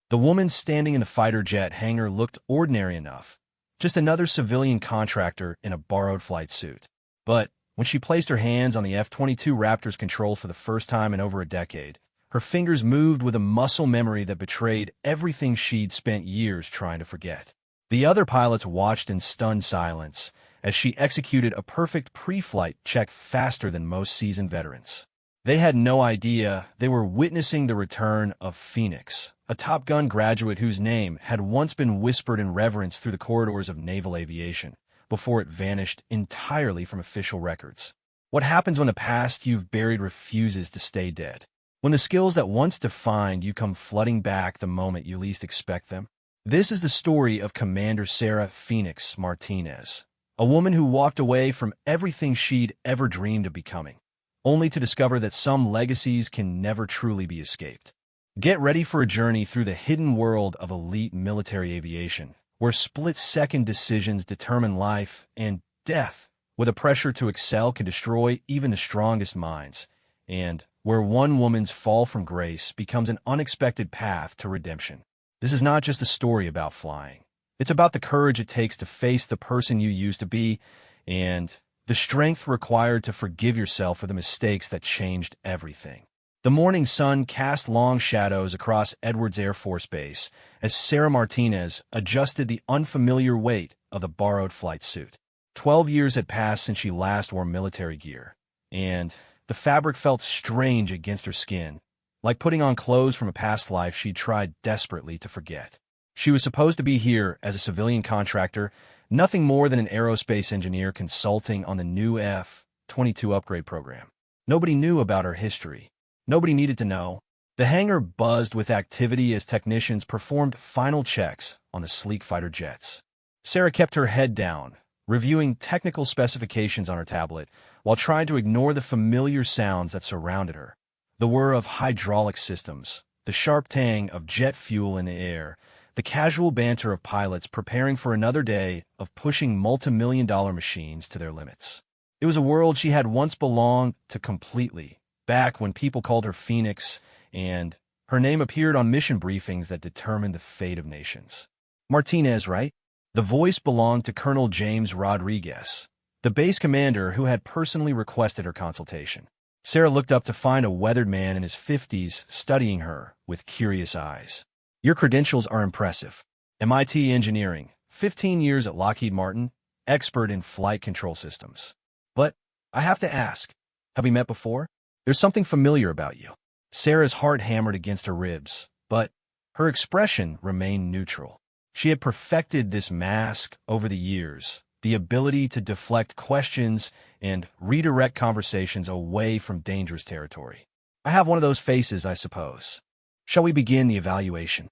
The woman standing in the fighter jet hangar looked ordinary enough, just another civilian contractor in a borrowed flight suit. But when she placed her hands on the F-22 Raptor's control for the first time in over a decade, her fingers moved with a muscle memory that betrayed everything she'd spent years trying to forget. The other pilots watched in stunned silence as she executed a perfect pre-flight check faster than most seasoned veterans. They had no idea they were witnessing the return of Phoenix, a Top Gun graduate whose name had once been whispered in reverence through the corridors of naval aviation, before it vanished entirely from official records. What happens when the past you've buried refuses to stay dead? When the skills that once defined you come flooding back the moment you least expect them? This is the story of Commander Sarah "Phoenix" Martinez, a woman who walked away from everything she'd ever dreamed of becoming, only to discover that some legacies can never truly be escaped. Get ready for a journey through the hidden world of elite military aviation, where split-second decisions determine life and death, where the pressure to excel can destroy even the strongest minds, and where one woman's fall from grace becomes an unexpected path to redemption. This is not just a story about flying. It's about the courage it takes to face the person you used to be, and the strength required to forgive yourself for the mistakes that changed everything. The morning sun cast long shadows across Edwards Air Force Base as Sarah Martinez adjusted the unfamiliar weight of the borrowed flight suit. 12 years had passed since she last wore military gear, and the fabric felt strange against her skin, like putting on clothes from a past life she'd tried desperately to forget. She was supposed to be here as a civilian contractor, nothing more than an aerospace engineer consulting on the new F-22 upgrade program. Nobody knew about her history. Nobody needed to know. The hangar buzzed with activity as technicians performed final checks on the sleek fighter jets. Sarah kept her head down, reviewing technical specifications on her tablet, while trying to ignore the familiar sounds that surrounded her. The whir of hydraulic systems, the sharp tang of jet fuel in the air, the casual banter of pilots preparing for another day of pushing multi-million-dollar machines to their limits. It was a world she had once belonged to completely, back when people called her Phoenix, and her name appeared on mission briefings that determined the fate of nations. Martinez, right? The voice belonged to Colonel James Rodriguez, the base commander who had personally requested her consultation. Sarah looked up to find a weathered man in his 50s studying her with curious eyes. Your credentials are impressive. MIT engineering, 15 years at Lockheed Martin, expert in flight control systems. But I have to ask, have we met before? There's something familiar about you. Sarah's heart hammered against her ribs, but her expression remained neutral. She had perfected this mask over the years, the ability to deflect questions and redirect conversations away from dangerous territory. I have one of those faces, I suppose. Shall we begin the evaluation?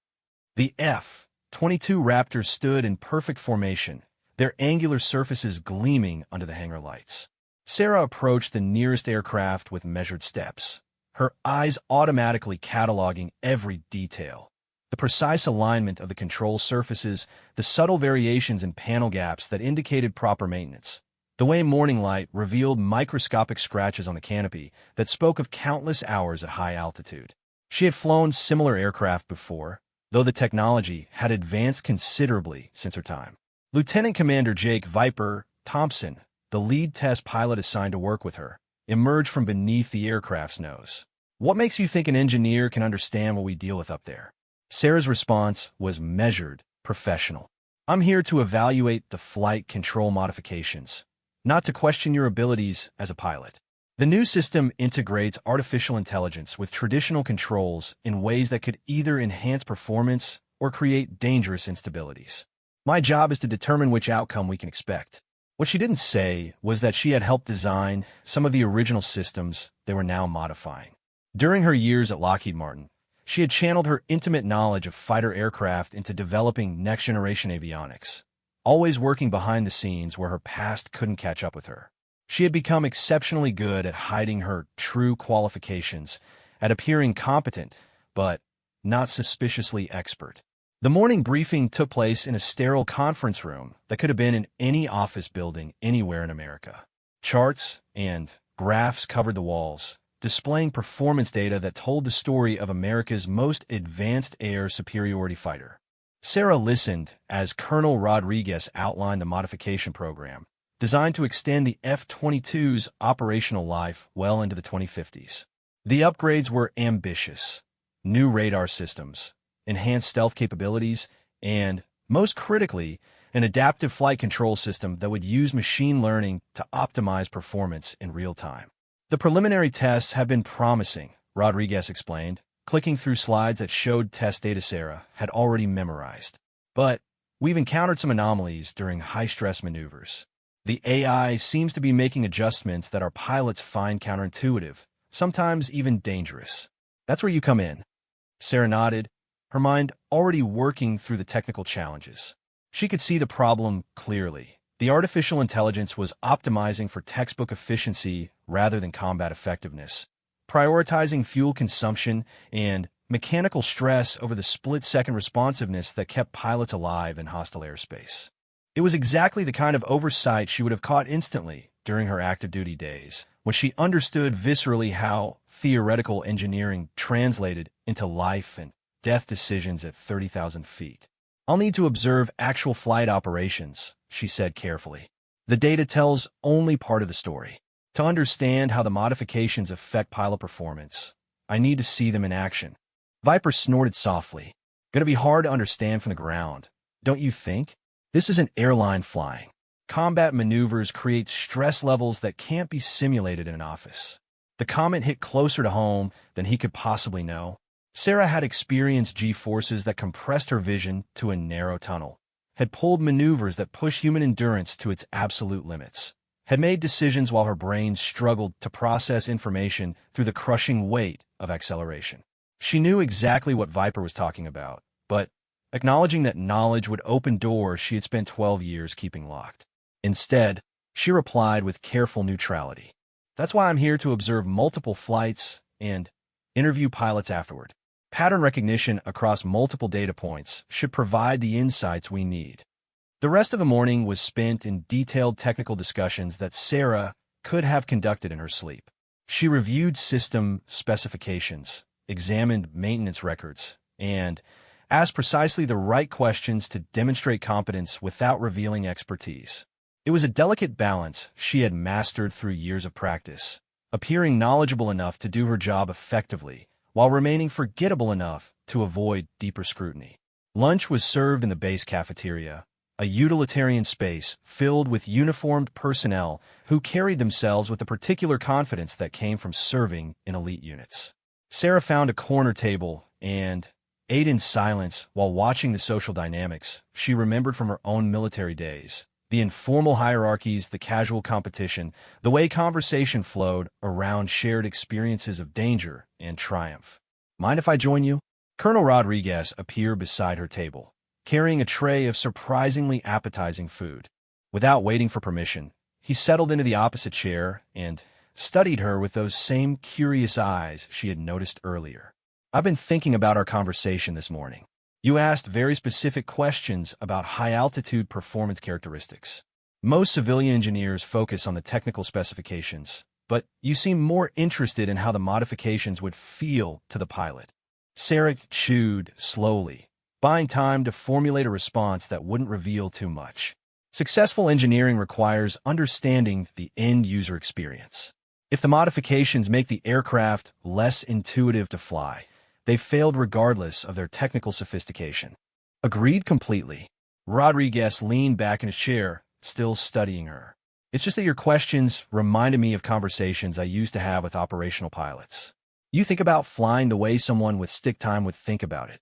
The F-22 Raptors stood in perfect formation, their angular surfaces gleaming under the hangar lights. Sarah approached the nearest aircraft with measured steps, her eyes automatically cataloging every detail. The precise alignment of the control surfaces, the subtle variations in panel gaps that indicated proper maintenance. The way morning light revealed microscopic scratches on the canopy that spoke of countless hours at high altitude. She had flown similar aircraft before, though the technology had advanced considerably since her time. Lieutenant Commander Jake "Viper" Thompson, the lead test pilot assigned to work with her, emerged from beneath the aircraft's nose. What makes you think an engineer can understand what we deal with up there? Sarah's response was measured, professional. I'm here to evaluate the flight control modifications, not to question your abilities as a pilot. The new system integrates artificial intelligence with traditional controls in ways that could either enhance performance or create dangerous instabilities. My job is to determine which outcome we can expect. What she didn't say was that she had helped design some of the original systems they were now modifying. During her years at Lockheed Martin, she had channeled her intimate knowledge of fighter aircraft into developing next-generation avionics, always working behind the scenes where her past couldn't catch up with her. She had become exceptionally good at hiding her true qualifications, at appearing competent, but not suspiciously expert. The morning briefing took place in a sterile conference room that could have been in any office building anywhere in America. Charts and graphs covered the walls, displaying performance data that told the story of America's most advanced air superiority fighter. Sarah listened as Colonel Rodriguez outlined the modification program, designed to extend the F-22's operational life well into the 2050s. The upgrades were ambitious: new radar systems, enhanced stealth capabilities, and, most critically, an adaptive flight control system that would use machine learning to optimize performance in real time. The preliminary tests have been promising, Rodriguez explained, clicking through slides that showed test data Sarah had already memorized. But we've encountered some anomalies during high-stress maneuvers. The AI seems to be making adjustments that our pilots find counterintuitive, sometimes even dangerous. That's where you come in. Sarah nodded, her mind already working through the technical challenges. She could see the problem clearly. The artificial intelligence was optimizing for textbook efficiency rather than combat effectiveness, prioritizing fuel consumption and mechanical stress over the split-second responsiveness that kept pilots alive in hostile airspace. It was exactly the kind of oversight she would have caught instantly during her active duty days, when she understood viscerally how theoretical engineering translated into life and death decisions at 30,000 feet. "I'll need to observe actual flight operations," she said carefully. "The data tells only part of the story. To understand how the modifications affect pilot performance, I need to see them in action." Viper snorted softly. "Gonna be hard to understand from the ground, don't you think? This isn't airline flying. Combat maneuvers create stress levels that can't be simulated in an office." The comment hit closer to home than he could possibly know. Sarah had experienced G-forces that compressed her vision to a narrow tunnel, had pulled maneuvers that pushed human endurance to its absolute limits, had made decisions while her brain struggled to process information through the crushing weight of acceleration. She knew exactly what Viper was talking about, but acknowledging that knowledge would open doors she had spent 12 years keeping locked. Instead, she replied with careful neutrality. "That's why I'm here to observe multiple flights and interview pilots afterward. Pattern recognition across multiple data points should provide the insights we need." The rest of the morning was spent in detailed technical discussions that Sarah could have conducted in her sleep. She reviewed system specifications, examined maintenance records, and asked precisely the right questions to demonstrate competence without revealing expertise. It was a delicate balance she had mastered through years of practice, appearing knowledgeable enough to do her job effectively, while remaining forgettable enough to avoid deeper scrutiny. Lunch was served in the base cafeteria, a utilitarian space filled with uniformed personnel who carried themselves with the particular confidence that came from serving in elite units. Sarah found a corner table and ate in silence while watching the social dynamics she remembered from her own military days. The informal hierarchies, the casual competition, the way conversation flowed around shared experiences of danger and triumph. "Mind if I join you?" Colonel Rodriguez appeared beside her table, carrying a tray of surprisingly appetizing food. Without waiting for permission, he settled into the opposite chair and studied her with those same curious eyes she had noticed earlier. "I've been thinking about our conversation this morning. You asked very specific questions about high-altitude performance characteristics. Most civilian engineers focus on the technical specifications, but you seem more interested in how the modifications would feel to the pilot." Sarah chewed slowly, buying time to formulate a response that wouldn't reveal too much. Successful engineering requires understanding the end-user experience. If the modifications make the aircraft less intuitive to fly, they failed regardless of their technical sophistication. "Agreed completely." Rodriguez leaned back in his chair, still studying her. "It's just that your questions reminded me of conversations I used to have with operational pilots. You think about flying the way someone with stick time would think about it."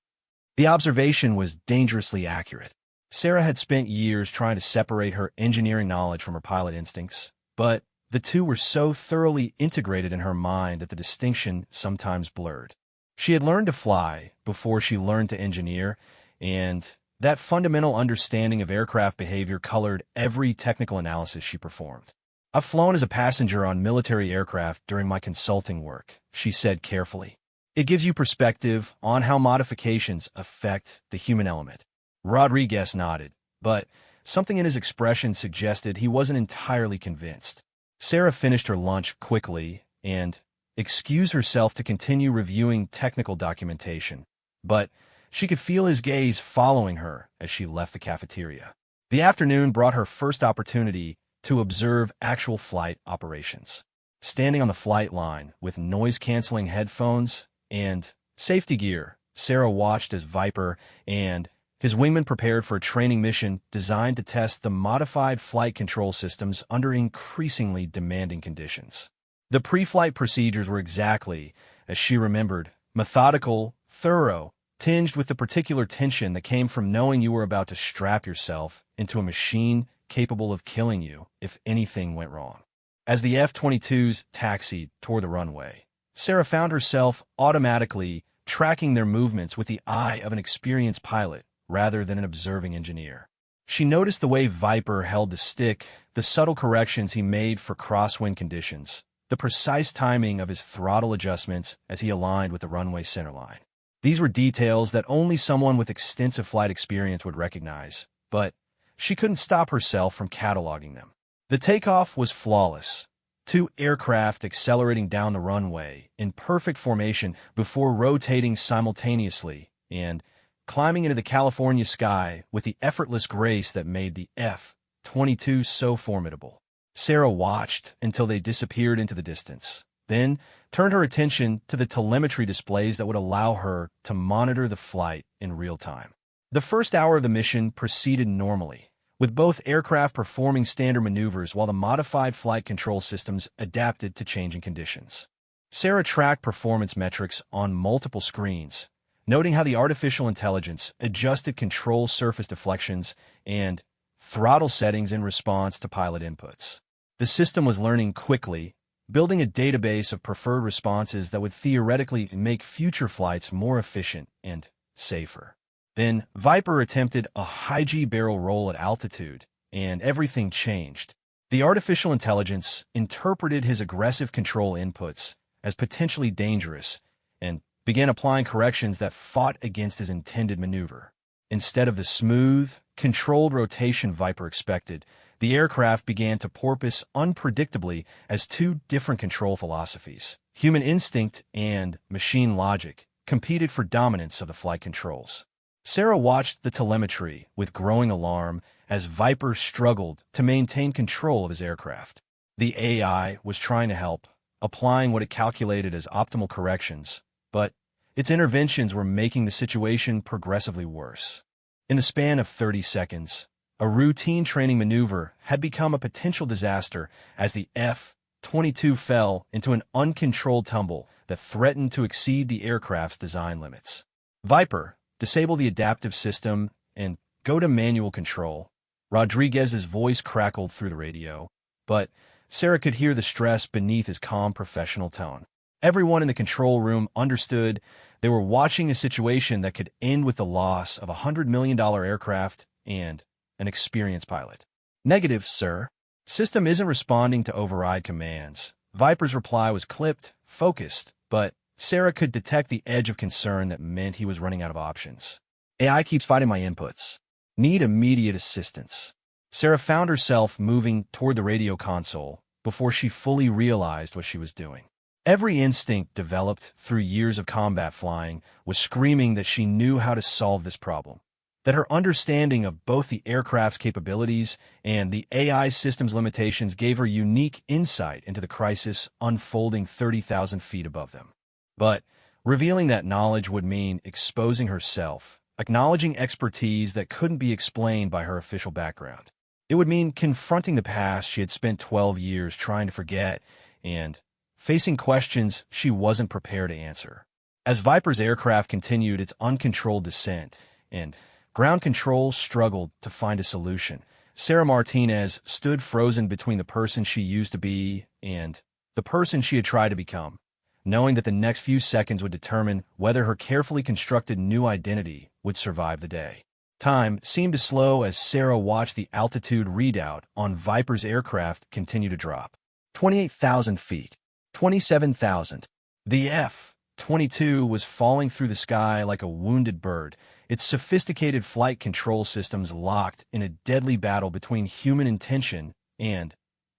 The observation was dangerously accurate. Sarah had spent years trying to separate her engineering knowledge from her pilot instincts, but the two were so thoroughly integrated in her mind that the distinction sometimes blurred. She had learned to fly before she learned to engineer, and that fundamental understanding of aircraft behavior colored every technical analysis she performed. "I've flown as a passenger on military aircraft during my consulting work," she said carefully. "It gives you perspective on how modifications affect the human element." Rodriguez nodded, but something in his expression suggested he wasn't entirely convinced. Sarah finished her lunch quickly and excuse herself to continue reviewing technical documentation, but she could feel his gaze following her as she left the cafeteria. The afternoon brought her first opportunity to observe actual flight operations. Standing on the flight line with noise-canceling headphones and safety gear, Sarah watched as Viper and his wingman prepared for a training mission designed to test the modified flight control systems under increasingly demanding conditions. The pre-flight procedures were exactly as she remembered, methodical, thorough, tinged with the particular tension that came from knowing you were about to strap yourself into a machine capable of killing you if anything went wrong. As the F-22s taxied toward the runway, Sarah found herself automatically tracking their movements with the eye of an experienced pilot rather than an observing engineer. She noticed the way Viper held the stick, the subtle corrections he made for crosswind conditions, the precise timing of his throttle adjustments as he aligned with the runway centerline. These were details that only someone with extensive flight experience would recognize, but she couldn't stop herself from cataloging them. The takeoff was flawless. Two aircraft accelerating down the runway in perfect formation before rotating simultaneously and climbing into the California sky with the effortless grace that made the F-22 so formidable. Sarah watched until they disappeared into the distance, then turned her attention to the telemetry displays that would allow her to monitor the flight in real time. The first hour of the mission proceeded normally, with both aircraft performing standard maneuvers while the modified flight control systems adapted to changing conditions. Sarah tracked performance metrics on multiple screens, noting how the artificial intelligence adjusted control surface deflections and throttle settings in response to pilot inputs. The system was learning quickly, building a database of preferred responses that would theoretically make future flights more efficient and safer. Then, Viper attempted a high-G barrel roll at altitude, and everything changed. The artificial intelligence interpreted his aggressive control inputs as potentially dangerous and began applying corrections that fought against his intended maneuver. Instead of the smooth, controlled rotation Viper expected, the aircraft began to porpoise unpredictably as two different control philosophies, human instinct and machine logic, competed for dominance of the flight controls. Sarah watched the telemetry with growing alarm as Viper struggled to maintain control of his aircraft. The AI was trying to help, applying what it calculated as optimal corrections, but its interventions were making the situation progressively worse. In the span of 30 seconds, a routine training maneuver had become a potential disaster as the F-22 fell into an uncontrolled tumble that threatened to exceed the aircraft's design limits. Viper, disable the adaptive system and go to manual control. Rodriguez's voice crackled through the radio, but Sarah could hear the stress beneath his calm professional tone. Everyone in the control room understood they were watching a situation that could end with the loss of a $100 million aircraft and an experienced pilot. Negative, sir. System isn't responding to override commands. Viper's reply was clipped, focused, but Sarah could detect the edge of concern that meant he was running out of options. AI keeps fighting my inputs. Need immediate assistance. Sarah found herself moving toward the radio console before she fully realized what she was doing. Every instinct developed through years of combat flying was screaming that she knew how to solve this problem, that her understanding of both the aircraft's capabilities and the AI system's limitations gave her unique insight into the crisis unfolding 30,000 feet above them. But revealing that knowledge would mean exposing herself, acknowledging expertise that couldn't be explained by her official background. It would mean confronting the past she had spent 12 years trying to forget and facing questions she wasn't prepared to answer. As Viper's aircraft continued its uncontrolled descent and ground control struggled to find a solution, Sarah Martinez stood frozen between the person she used to be and the person she had tried to become, knowing that the next few seconds would determine whether her carefully constructed new identity would survive the day. Time seemed to slow as Sarah watched the altitude readout on Viper's aircraft continue to drop. 28,000 feet. 27,000. The F-22 was falling through the sky like a wounded bird, its sophisticated flight control systems locked in a deadly battle between human intention and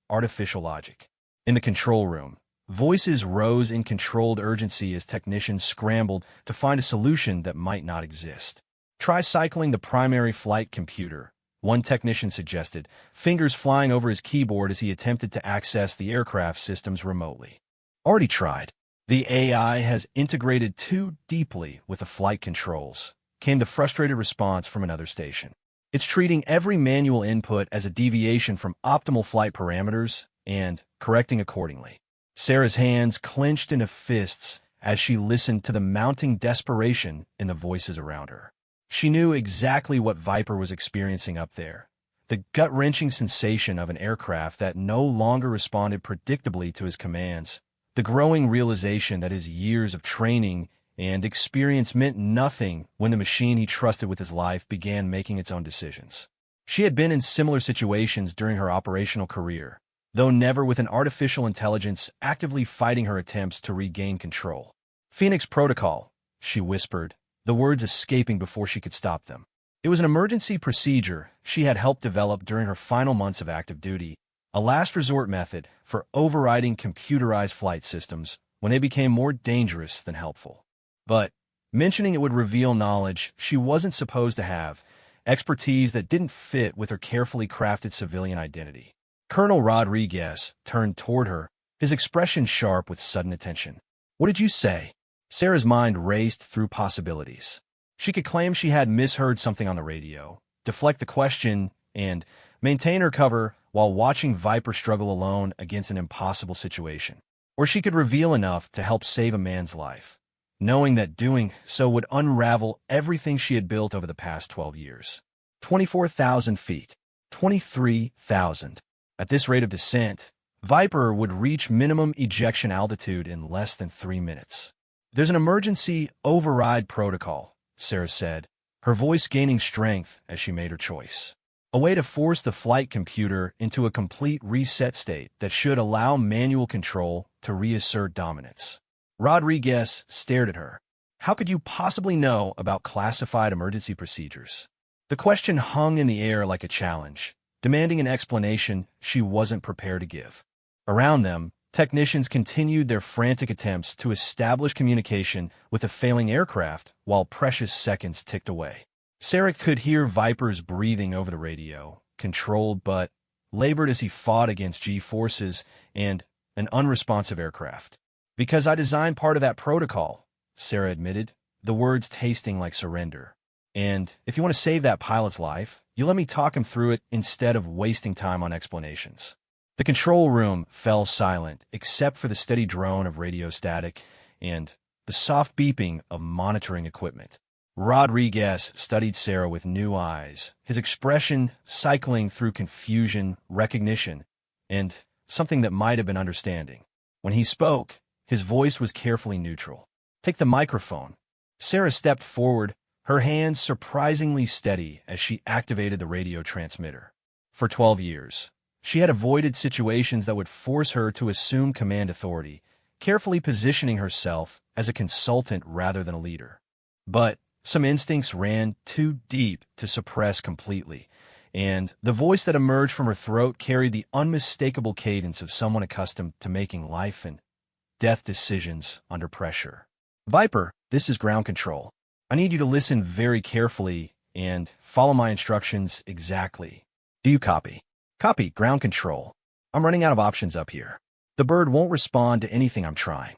artificial logic. In the control room, Voices rose in controlled urgency as technicians scrambled to find a solution that might not exist. Try cycling the primary flight computer, one technician suggested, fingers flying over his keyboard as he attempted to access the aircraft systems remotely. Already tried. The AI has integrated too deeply with the flight controls, came the frustrated response from another station. It's treating every manual input as a deviation from optimal flight parameters and correcting accordingly. Sarah's hands clenched into fists as she listened to the mounting desperation in the voices around her. She knew exactly what Viper was experiencing up there, the gut-wrenching sensation of an aircraft that no longer responded predictably to his commands, the growing realization that his years of training and experience meant nothing when the machine he trusted with his life began making its own decisions. She had been in similar situations during her operational career, though never with an artificial intelligence actively fighting her attempts to regain control. "Phoenix Protocol," she whispered, the words escaping before she could stop them. It was an emergency procedure she had helped develop during her final months of active duty, a last resort method for overriding computerized flight systems when they became more dangerous than helpful. But mentioning it would reveal knowledge she wasn't supposed to have, expertise that didn't fit with her carefully crafted civilian identity. Colonel Rodriguez turned toward her, his expression sharp with sudden attention. "What did you say?" Sarah's mind raced through possibilities. She could claim she had misheard something on the radio, deflect the question, and maintain her cover while watching Viper struggle alone against an impossible situation. Or she could reveal enough to help save a man's life, knowing that doing so would unravel everything she had built over the past 12 years. 24,000 feet. 23,000. At this rate of descent, Viper would reach minimum ejection altitude in less than 3 minutes. "There's an emergency override protocol," Sarah said, her voice gaining strength as she made her choice. A way to force the flight computer into a complete reset state that should allow manual control to reassert dominance. Rodriguez stared at her. "How could you possibly know about classified emergency procedures?" The question hung in the air like a challenge, demanding an explanation she wasn't prepared to give. Around them, technicians continued their frantic attempts to establish communication with a failing aircraft while precious seconds ticked away. Sarah could hear Viper's breathing over the radio, controlled but labored as he fought against G-forces and an unresponsive aircraft. "Because I designed part of that protocol," Sarah admitted, the words tasting like surrender. "And if you want to save that pilot's life, you let me talk him through it instead of wasting time on explanations." The control room fell silent, except for the steady drone of radio static and the soft beeping of monitoring equipment. Rodriguez studied Sarah with new eyes, his expression cycling through confusion, recognition, and something that might have been understanding. When he spoke, his voice was carefully neutral. "Take the microphone." Sarah stepped forward, her hands surprisingly steady as she activated the radio transmitter. For 12 years, she had avoided situations that would force her to assume command authority, carefully positioning herself as a consultant rather than a leader. But some instincts ran too deep to suppress completely, and the voice that emerged from her throat carried the unmistakable cadence of someone accustomed to making life and death decisions under pressure. "Viper, this is ground control. I need you to listen very carefully and follow my instructions exactly. Do you copy?" "Copy, ground control. I'm running out of options up here. The bird won't respond to anything I'm trying."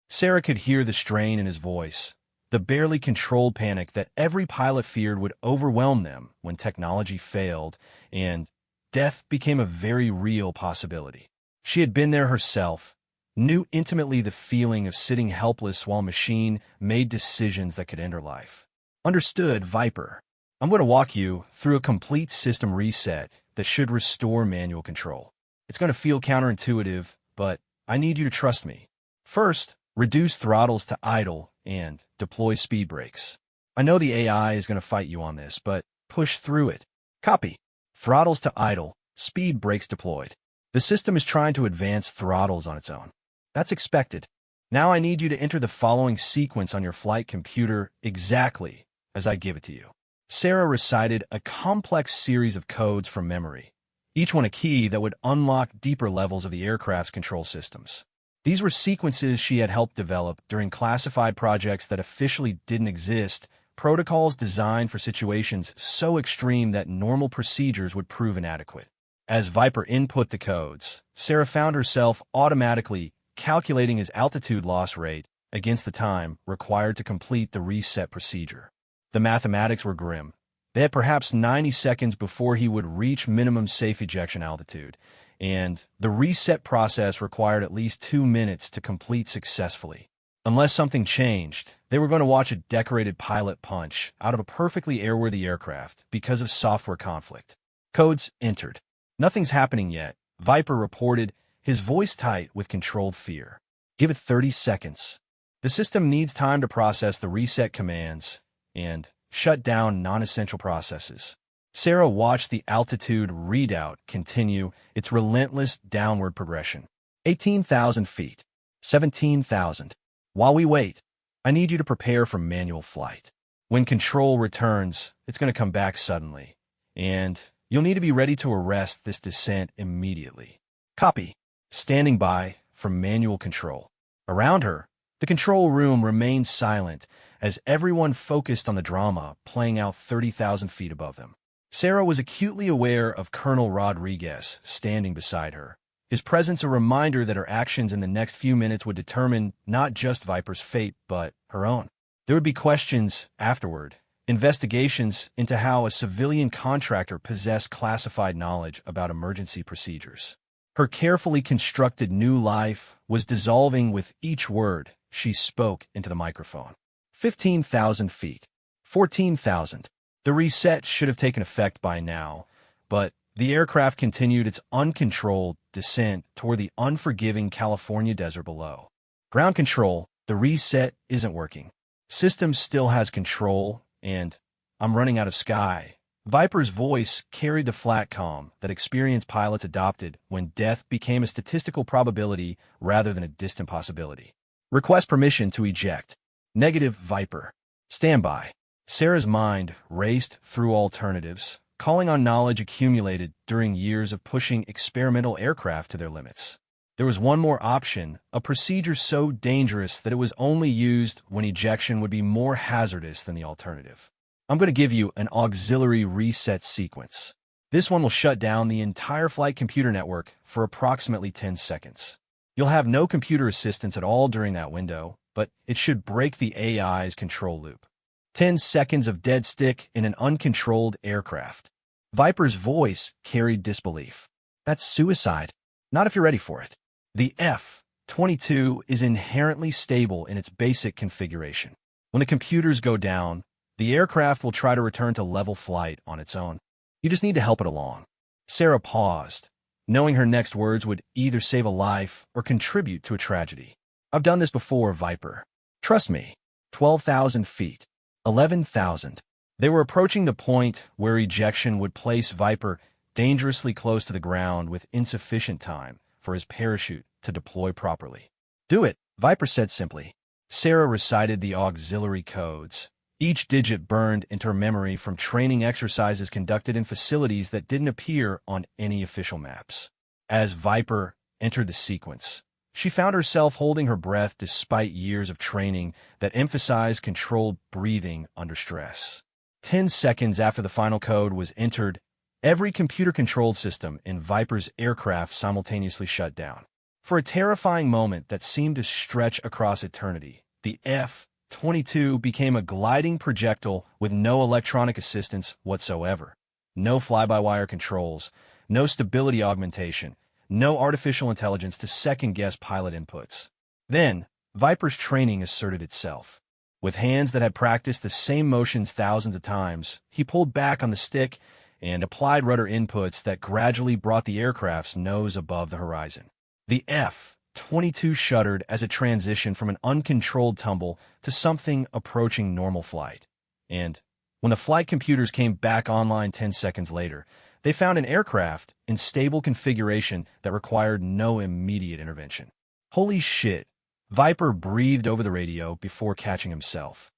Sarah could hear the strain in his voice, the barely controlled panic that every pilot feared would overwhelm them when technology failed and death became a very real possibility. She had been there herself, knew intimately the feeling of sitting helpless while a machine made decisions that could end her life. "Understood, Viper. I'm going to walk you through a complete system reset that should restore manual control. It's going to feel counterintuitive, but I need you to trust me. First, reduce throttles to idle and deploy speed brakes. I know the AI is going to fight you on this, but push through it." "Copy. Throttles to idle, speed brakes deployed." The system is trying to advance throttles on its own. "That's expected. Now I need you to enter the following sequence on your flight computer exactly as I give it to you." Sarah recited a complex series of codes from memory, each one a key that would unlock deeper levels of the aircraft's control systems. These were sequences she had helped develop during classified projects that officially didn't exist, protocols designed for situations so extreme that normal procedures would prove inadequate. As Viper input the codes, Sarah found herself automatically calculating his altitude loss rate against the time required to complete the reset procedure. The mathematics were grim. They had perhaps 90 seconds before he would reach minimum safe ejection altitude, and the reset process required at least 2 minutes to complete successfully. Unless something changed, they were going to watch a decorated pilot punch out of a perfectly airworthy aircraft because of software conflict. Codes entered. Nothing's happening yet, Viper reported, his voice tight with controlled fear. Give it 30 seconds. The system needs time to process the reset commands and shut down non-essential processes. Sarah watched the altitude readout continue its relentless downward progression. 18,000 feet. 17,000. While we wait, I need you to prepare for manual flight. When control returns, it's going to come back suddenly, and you'll need to be ready to arrest this descent immediately. Copy. Standing by for manual control. Around her, the control room remained silent as everyone focused on the drama playing out 30,000 feet above them. Sarah was acutely aware of Colonel Rodriguez standing beside her, his presence a reminder that her actions in the next few minutes would determine not just Viper's fate, but her own. There would be questions afterward, investigations into how a civilian contractor possessed classified knowledge about emergency procedures. Her carefully constructed new life was dissolving with each word she spoke into the microphone. 15,000 feet. 14,000. The reset should have taken effect by now, but the aircraft continued its uncontrolled descent toward the unforgiving California desert below. Ground control, the reset isn't working. System still has control, and I'm running out of sky. Viper's voice carried the flat calm that experienced pilots adopted when death became a statistical probability rather than a distant possibility. Request permission to eject. Negative, Viper. Standby. Sarah's mind raced through alternatives, calling on knowledge accumulated during years of pushing experimental aircraft to their limits. There was one more option, a procedure so dangerous that it was only used when ejection would be more hazardous than the alternative. I'm going to give you an auxiliary reset sequence. This one will shut down the entire flight computer network for approximately 10 seconds. You'll have no computer assistance at all during that window, but it should break the AI's control loop. 10 seconds of dead stick in an uncontrolled aircraft. Viper's voice carried disbelief. That's suicide. Not if you're ready for it. The F-22 is inherently stable in its basic configuration. When the computers go down, the aircraft will try to return to level flight on its own. You just need to help it along. Sarah paused, knowing her next words would either save a life or contribute to a tragedy. I've done this before, Viper. Trust me. 12,000 feet. 11,000. They were approaching the point where ejection would place Viper dangerously close to the ground with insufficient time for his parachute to deploy properly. Do it, Viper said simply. Sarah recited the auxiliary codes. Each digit burned into her memory from training exercises conducted in facilities that didn't appear on any official maps. As Viper entered the sequence, she found herself holding her breath despite years of training that emphasized controlled breathing under stress. 10 seconds after the final code was entered, every computer-controlled system in Viper's aircraft simultaneously shut down. For a terrifying moment that seemed to stretch across eternity, the F-22 became a gliding projectile with no electronic assistance whatsoever. No fly-by-wire controls, no stability augmentation, no artificial intelligence to second-guess pilot inputs. Then, Viper's training asserted itself. With hands that had practiced the same motions thousands of times, he pulled back on the stick and applied rudder inputs that gradually brought the aircraft's nose above the horizon. The F-22 shuddered as it transitioned from an uncontrolled tumble to something approaching normal flight. And when the flight computers came back online 10 seconds later, they found an aircraft in stable configuration that required no immediate intervention. Holy shit, Viper breathed over the radio before catching himself.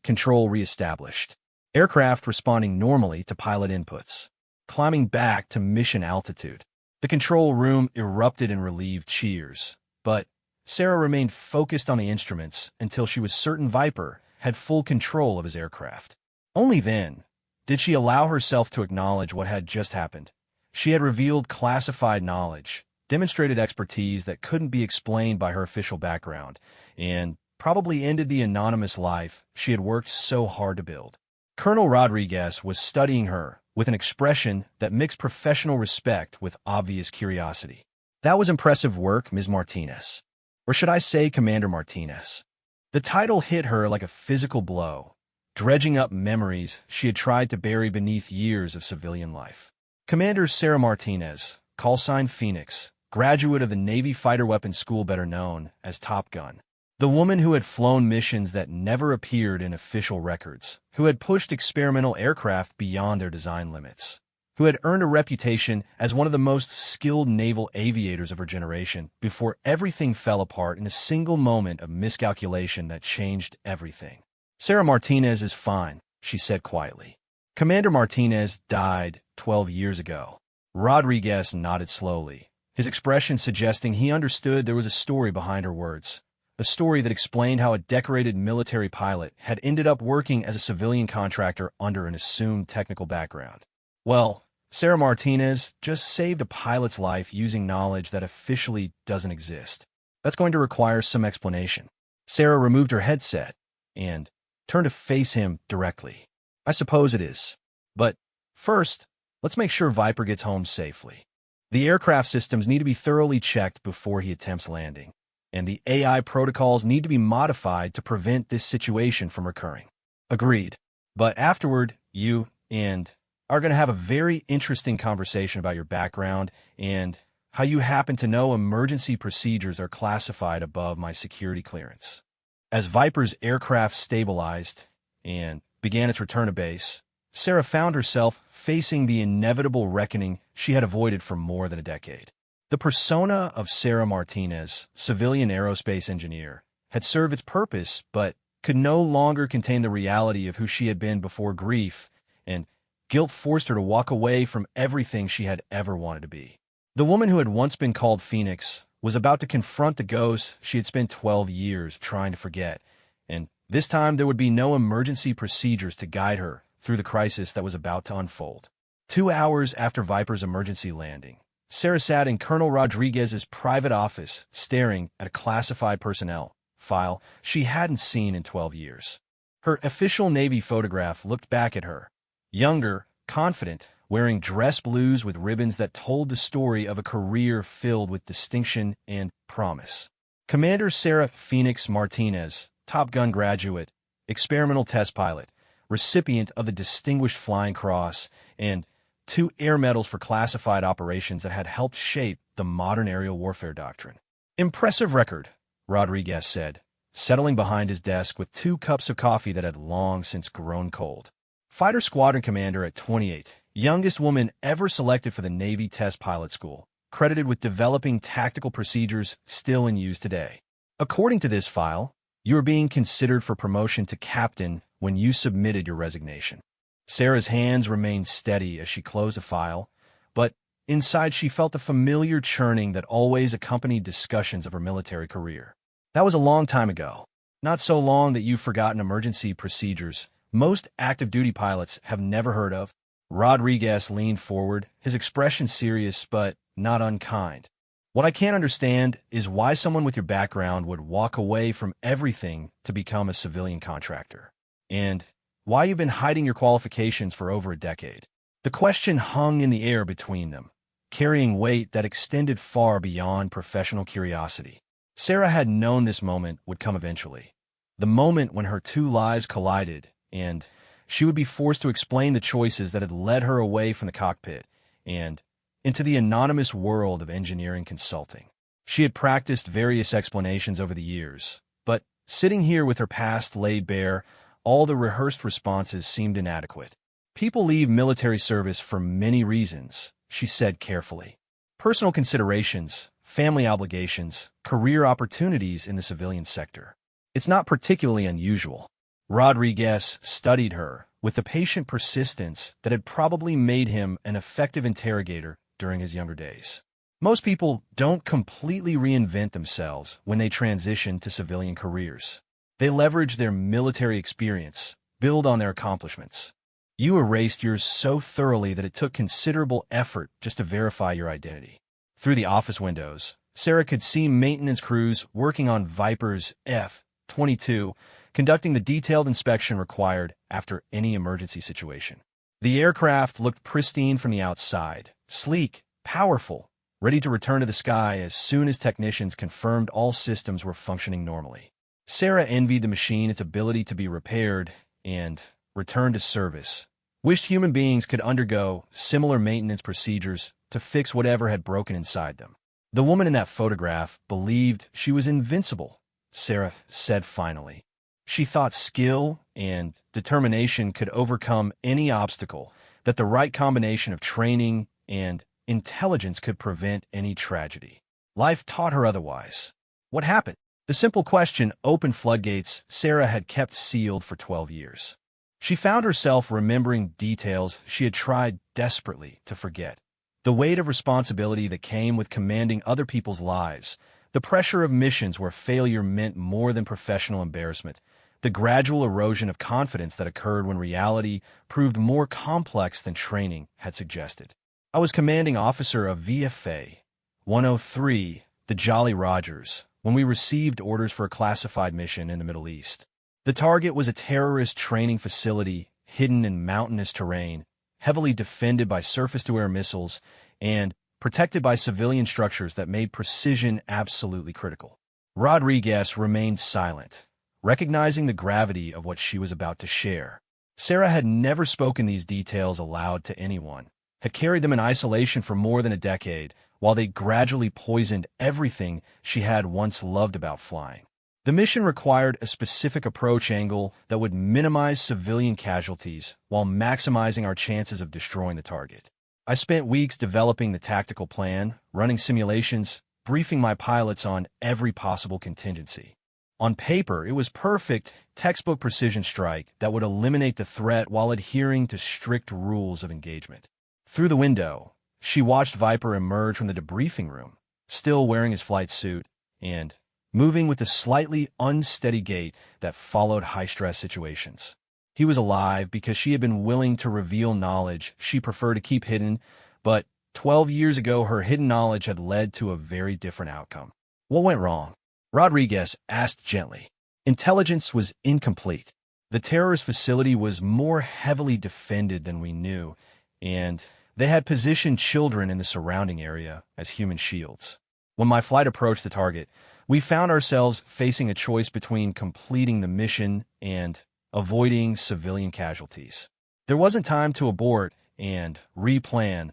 Control reestablished. Aircraft responding normally to pilot inputs. Climbing back to mission altitude. The control room erupted in relieved cheers, but Sarah remained focused on the instruments until she was certain Viper had full control of his aircraft. Only then did she allow herself to acknowledge what had just happened. She had revealed classified knowledge, demonstrated expertise that couldn't be explained by her official background, and probably ended the anonymous life she had worked so hard to build. Colonel Rodriguez was studying her with an expression that mixed professional respect with obvious curiosity. "That was impressive work, Ms. Martinez. Or should I say Commander Martinez?" The title hit her like a physical blow, dredging up memories she had tried to bury beneath years of civilian life. Commander Sarah Martinez, call sign Phoenix, graduate of the Navy Fighter Weapons School better known as Top Gun. The woman who had flown missions that never appeared in official records, who had pushed experimental aircraft beyond their design limits, who had earned a reputation as one of the most skilled naval aviators of her generation before everything fell apart in a single moment of miscalculation that changed everything. "Sarah Martinez is fine," she said quietly. "Commander Martinez died 12 years ago." Rodriguez nodded slowly, his expression suggesting he understood there was a story behind her words. A story that explained how a decorated military pilot had ended up working as a civilian contractor under an assumed technical background. "Well, Sarah Martinez just saved a pilot's life using knowledge that officially doesn't exist. That's going to require some explanation." Sarah removed her headset and turned to face him directly. "I suppose it is. But first, let's make sure Viper gets home safely. The aircraft systems need to be thoroughly checked before he attempts landing, and the AI protocols need to be modified to prevent this situation from recurring." "Agreed. But afterward, you and are going to have a very interesting conversation about your background and how you happen to know emergency procedures are classified above my security clearance." As Viper's aircraft stabilized and began its return to base, Sarah found herself facing the inevitable reckoning she had avoided for more than a decade. The persona of Sarah Martinez, civilian aerospace engineer, had served its purpose but could no longer contain the reality of who she had been before grief and guilt forced her to walk away from everything she had ever wanted to be. The woman who had once been called Phoenix was about to confront the ghost she had spent 12 years trying to forget, and this time there would be no emergency procedures to guide her through the crisis that was about to unfold. 2 hours after Viper's emergency landing, Sarah sat in Colonel Rodriguez's private office staring at a classified personnel file she hadn't seen in 12 years. Her official Navy photograph looked back at her, younger, confident, wearing dress blues with ribbons that told the story of a career filled with distinction and promise. Commander Sarah Phoenix Martinez, Top Gun graduate, experimental test pilot, recipient of the Distinguished Flying Cross, and 2 air medals for classified operations that had helped shape the modern aerial warfare doctrine. "Impressive record," Rodriguez said, settling behind his desk with 2 cups of coffee that had long since grown cold. Fighter Squadron Commander at 28, youngest woman ever selected for the Navy Test Pilot School, credited with developing tactical procedures still in use today. According to this file, you were being considered for promotion to captain when you submitted your resignation. Sarah's hands remained steady as she closed the file, but inside she felt the familiar churning that always accompanied discussions of her military career. "That was a long time ago. Not so long that you've forgotten emergency procedures most active duty pilots have never heard of." Rodriguez leaned forward, his expression serious but not unkind. "What I can't understand is why someone with your background would walk away from everything to become a civilian contractor. And why you've been hiding your qualifications for over a decade." The question hung in the air between them, carrying weight that extended far beyond professional curiosity. Sarah had known this moment would come eventually. The moment when her 2 lives collided, and she would be forced to explain the choices that had led her away from the cockpit and into the anonymous world of engineering consulting. She had practiced various explanations over the years, but sitting here with her past laid bare, all the rehearsed responses seemed inadequate. "People leave military service for many reasons," she said carefully. "Personal considerations, family obligations, career opportunities in the civilian sector. It's not particularly unusual." Rodriguez studied her with the patient persistence that had probably made him an effective interrogator during his younger days. Most people don't completely reinvent themselves when they transition to civilian careers. They leverage their military experience, build on their accomplishments. You erased yours so thoroughly that it took considerable effort just to verify your identity. Through the office windows, Sarah could see maintenance crews working on Viper's F-22, conducting the detailed inspection required after any emergency situation. The aircraft looked pristine from the outside, sleek, powerful, ready to return to the sky as soon as technicians confirmed all systems were functioning normally. Sarah envied the machine its ability to be repaired and returned to service, wished human beings could undergo similar maintenance procedures to fix whatever had broken inside them. The woman in that photograph believed she was invincible, Sarah said finally. She thought skill and determination could overcome any obstacle, that the right combination of training and intelligence could prevent any tragedy. Life taught her otherwise. What happened? The simple question opened floodgates Sarah had kept sealed for 12 years. She found herself remembering details she had tried desperately to forget. The weight of responsibility that came with commanding other people's lives, the pressure of missions where failure meant more than professional embarrassment, the gradual erosion of confidence that occurred when reality proved more complex than training had suggested. I was commanding officer of VFA 103, the Jolly Rogers, when we received orders for a classified mission in the Middle East. The target was a terrorist training facility hidden in mountainous terrain, heavily defended by surface-to-air missiles, and protected by civilian structures that made precision absolutely critical. Rodriguez remained silent, recognizing the gravity of what she was about to share. Sarah had never spoken these details aloud to anyone, had carried them in isolation for more than a decade, while they gradually poisoned everything she had once loved about flying. The mission required a specific approach angle that would minimize civilian casualties while maximizing our chances of destroying the target. I spent weeks developing the tactical plan, running simulations, briefing my pilots on every possible contingency. On paper, it was perfect, textbook precision strike that would eliminate the threat while adhering to strict rules of engagement. Through the window, she watched Viper emerge from the debriefing room, still wearing his flight suit, and moving with the slightly unsteady gait that followed high-stress situations. He was alive because she had been willing to reveal knowledge she preferred to keep hidden, but 12 years ago her hidden knowledge had led to a very different outcome. What went wrong? Rodriguez asked gently. Intelligence was incomplete. The terrorist facility was more heavily defended than we knew, and they had positioned children in the surrounding area as human shields. When my flight approached the target, we found ourselves facing a choice between completing the mission and avoiding civilian casualties. There wasn't time to abort and replan.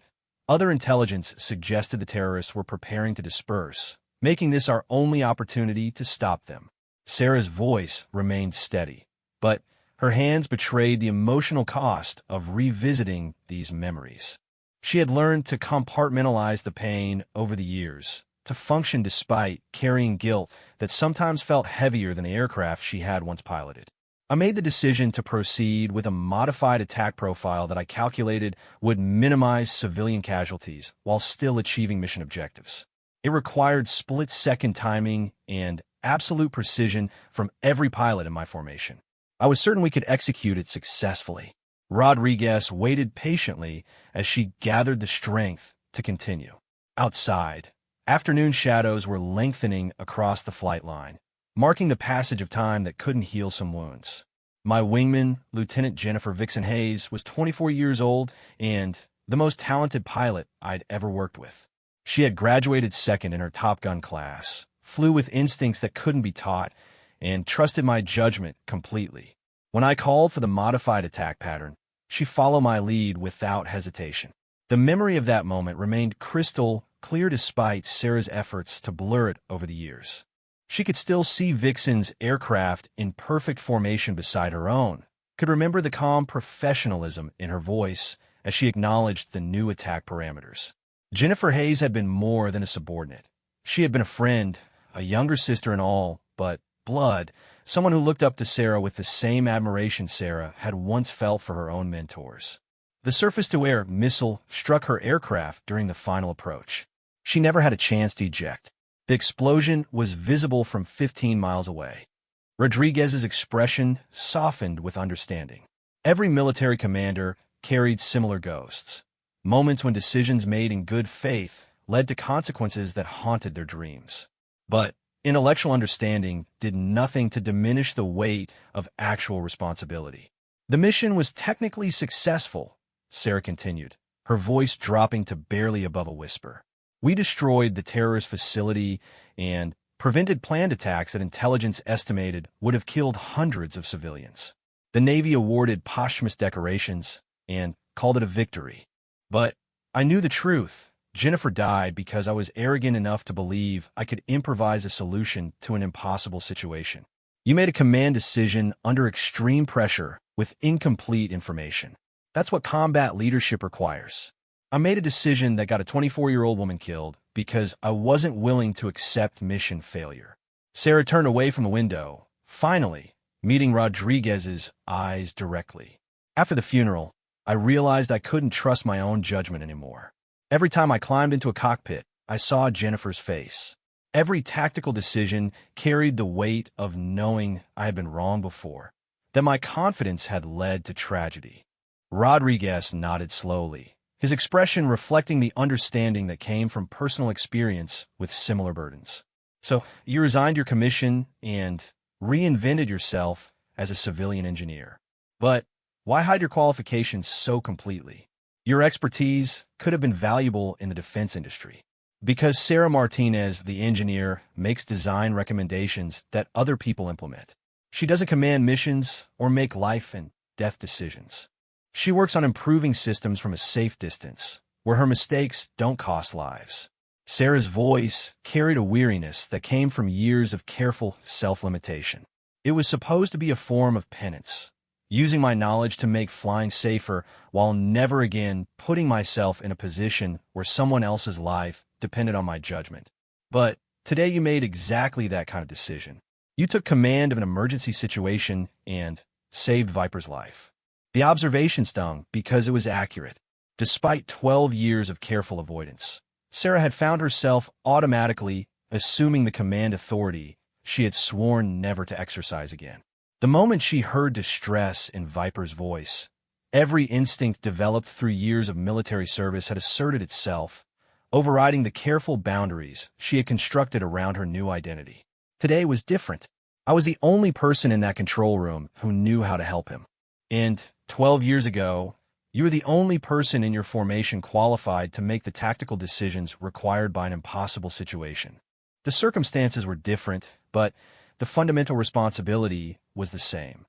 Other intelligence suggested the terrorists were preparing to disperse, making this our only opportunity to stop them. Sarah's voice remained steady, but her hands betrayed the emotional cost of revisiting these memories. She had learned to compartmentalize the pain over the years, to function despite carrying guilt that sometimes felt heavier than the aircraft she had once piloted. I made the decision to proceed with a modified attack profile that I calculated would minimize civilian casualties while still achieving mission objectives. It required split-second timing and absolute precision from every pilot in my formation. I was certain we could execute it successfully. Rodriguez waited patiently as she gathered the strength to continue. Outside, afternoon shadows were lengthening across the flight line, marking the passage of time that couldn't heal some wounds. My wingman, Lieutenant Jennifer Vixen was 24 years old and the most talented pilot I'd ever worked with. She had graduated second in her Top Gun class, flew with instincts that couldn't be taught, and trusted my judgment completely. When I called for the modified attack pattern, she followed my lead without hesitation. The memory of that moment remained crystal clear despite Sarah's efforts to blur it over the years. She could still see Vixen's aircraft in perfect formation beside her own, could remember the calm professionalism in her voice as she acknowledged the new attack parameters. Jennifer Hayes had been more than a subordinate. She had been a friend, a younger sister in all but blood, someone who looked up to Sarah with the same admiration Sarah had once felt for her own mentors. The surface-to-air missile struck her aircraft during the final approach. She never had a chance to eject. The explosion was visible from 15 miles away. Rodriguez's expression softened with understanding. Every military commander carried similar ghosts, moments when decisions made in good faith led to consequences that haunted their dreams. But intellectual understanding did nothing to diminish the weight of actual responsibility. The mission was technically successful, Sarah continued, her voice dropping to barely above a whisper. We destroyed the terrorist facility and prevented planned attacks that intelligence estimated would have killed hundreds of civilians. The Navy awarded posthumous decorations and called it a victory. But I knew the truth. Jennifer died because I was arrogant enough to believe I could improvise a solution to an impossible situation. You made a command decision under extreme pressure with incomplete information. That's what combat leadership requires. I made a decision that got a 24-year-old woman killed because I wasn't willing to accept mission failure. Sarah turned away from the window, finally, meeting Rodriguez's eyes directly. After the funeral, I realized I couldn't trust my own judgment anymore. Every time I climbed into a cockpit, I saw Jennifer's face. Every tactical decision carried the weight of knowing I had been wrong before, that my confidence had led to tragedy. Rodriguez nodded slowly, his expression reflecting the understanding that came from personal experience with similar burdens. So, you resigned your commission and reinvented yourself as a civilian engineer. But why hide your qualifications so completely? Your expertise could have been valuable in the defense industry. Because Sarah Martinez, the engineer, makes design recommendations that other people implement. She doesn't command missions or make life and death decisions. She works on improving systems from a safe distance, where her mistakes don't cost lives. Sarah's voice carried a weariness that came from years of careful self-limitation. It was supposed to be a form of penance, using my knowledge to make flying safer while never again putting myself in a position where someone else's life depended on my judgment. But today you made exactly that kind of decision. You took command of an emergency situation and saved Viper's life. The observation stung because it was accurate. Despite 12 years of careful avoidance, Sarah had found herself automatically assuming the command authority she had sworn never to exercise again. The moment she heard distress in Viper's voice, every instinct developed through years of military service had asserted itself, overriding the careful boundaries she had constructed around her new identity. Today was different. I was the only person in that control room who knew how to help him. And 12 years ago, you were the only person in your formation qualified to make the tactical decisions required by an impossible situation. The circumstances were different, but the fundamental responsibility was the same.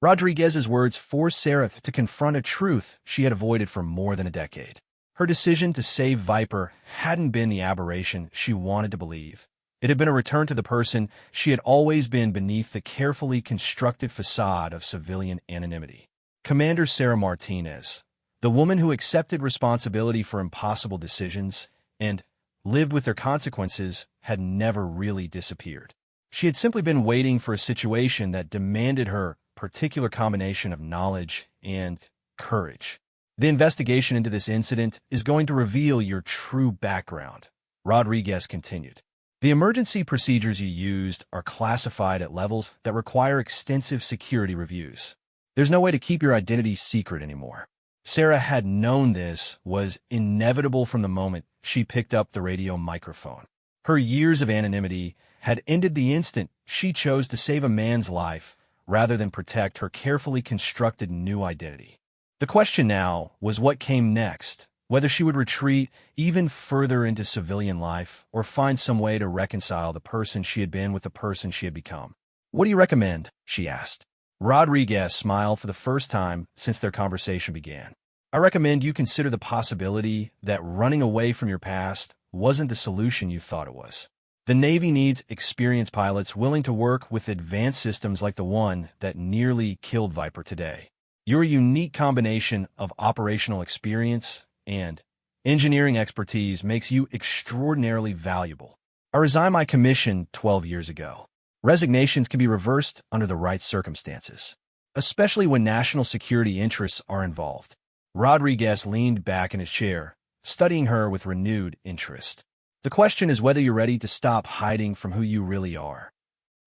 Rodriguez's words forced Sarah to confront a truth she had avoided for more than a decade. Her decision to save Viper hadn't been the aberration she wanted to believe. It had been a return to the person she had always been beneath the carefully constructed facade of civilian anonymity. Commander Sarah Martinez, the woman who accepted responsibility for impossible decisions and lived with their consequences, had never really disappeared. She had simply been waiting for a situation that demanded her particular combination of knowledge and courage. The investigation into this incident is going to reveal your true background, Rodriguez continued. The emergency procedures you used are classified at levels that require extensive security reviews. There's no way to keep your identity secret anymore. Sarah had known this was inevitable from the moment she picked up the radio microphone. Her years of anonymity had ended the instant she chose to save a man's life rather than protect her carefully constructed new identity. The question now was what came next, whether she would retreat even further into civilian life or find some way to reconcile the person she had been with the person she had become. "What do you recommend?" she asked. Rodriguez smiled for the first time since their conversation began. "I recommend you consider the possibility that running away from your past wasn't the solution you thought it was. The Navy needs experienced pilots willing to work with advanced systems like the one that nearly killed Viper today. Your unique combination of operational experience and engineering expertise makes you extraordinarily valuable. I resigned my commission 12 years ago. Resignations can be reversed under the right circumstances, especially when national security interests are involved." Rodriguez leaned back in his chair, studying her with renewed interest. The question is whether you're ready to stop hiding from who you really are.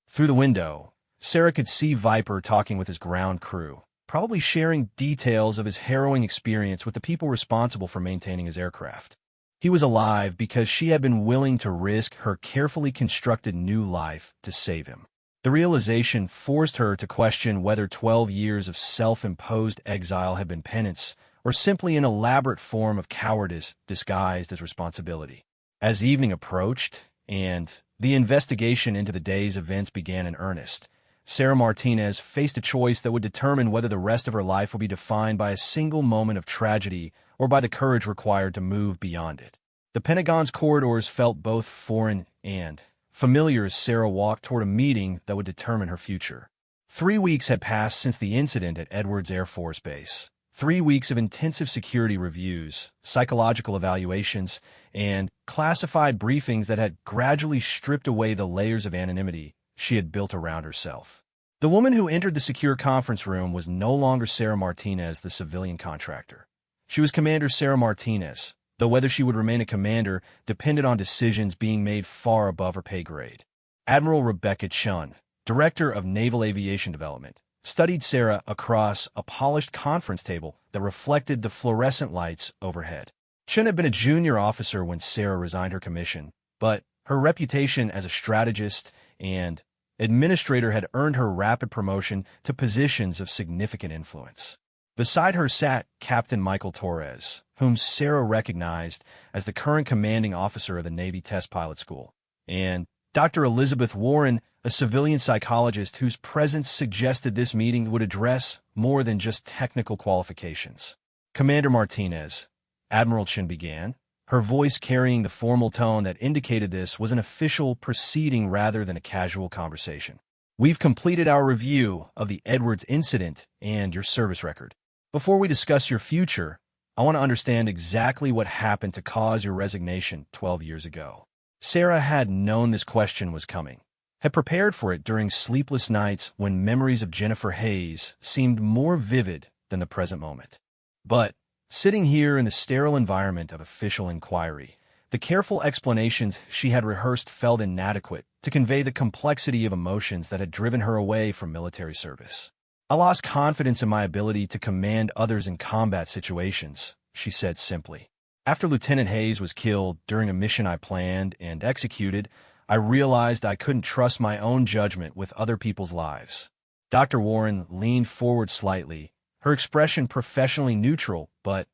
Through the window, Sarah could see Viper talking with his ground crew, probably sharing details of his harrowing experience with the people responsible for maintaining his aircraft. He was alive because she had been willing to risk her carefully constructed new life to save him. The realization forced her to question whether 12 years of self-imposed exile had been penance or simply an elaborate form of cowardice disguised as responsibility. As evening approached and the investigation into the day's events began in earnest, Sarah Martinez faced a choice that would determine whether the rest of her life would be defined by a single moment of tragedy or by the courage required to move beyond it. The Pentagon's corridors felt both foreign and familiar as Sarah walked toward a meeting that would determine her future. 3 weeks had passed since the incident at Edwards Air Force Base. 3 weeks of intensive security reviews, psychological evaluations, and classified briefings that had gradually stripped away the layers of anonymity she had built around herself. The woman who entered the secure conference room was no longer Sarah Martinez, the civilian contractor. She was Commander Sarah Martinez, though whether she would remain a commander depended on decisions being made far above her pay grade. Admiral Rebecca Chun, Director of Naval Aviation Development, studied Sarah across a polished conference table that reflected the fluorescent lights overhead. Chun had been a junior officer when Sarah resigned her commission, but her reputation as a strategist and administrator had earned her rapid promotion to positions of significant influence. Beside her sat Captain Michael Torres, whom Sarah recognized as the current commanding officer of the Navy Test Pilot School, and Dr. Elizabeth Warren, a civilian psychologist whose presence suggested this meeting would address more than just technical qualifications. Commander Martinez, Admiral Chin began, her voice carrying the formal tone that indicated this was an official proceeding rather than a casual conversation. We've completed our review of the Edwards incident and your service record. Before we discuss your future, I want to understand exactly what happened to cause your resignation 12 years ago. Sarah had known this question was coming, had prepared for it during sleepless nights when memories of Jennifer Hayes seemed more vivid than the present moment. But sitting here in the sterile environment of official inquiry, the careful explanations she had rehearsed felt inadequate to convey the complexity of emotions that had driven her away from military service. I lost confidence in my ability to command others in combat situations, she said simply. After Lieutenant Hayes was killed during a mission I planned and executed, I realized I couldn't trust my own judgment with other people's lives. Dr. Warren leaned forward slightly, her expression professionally neutral, but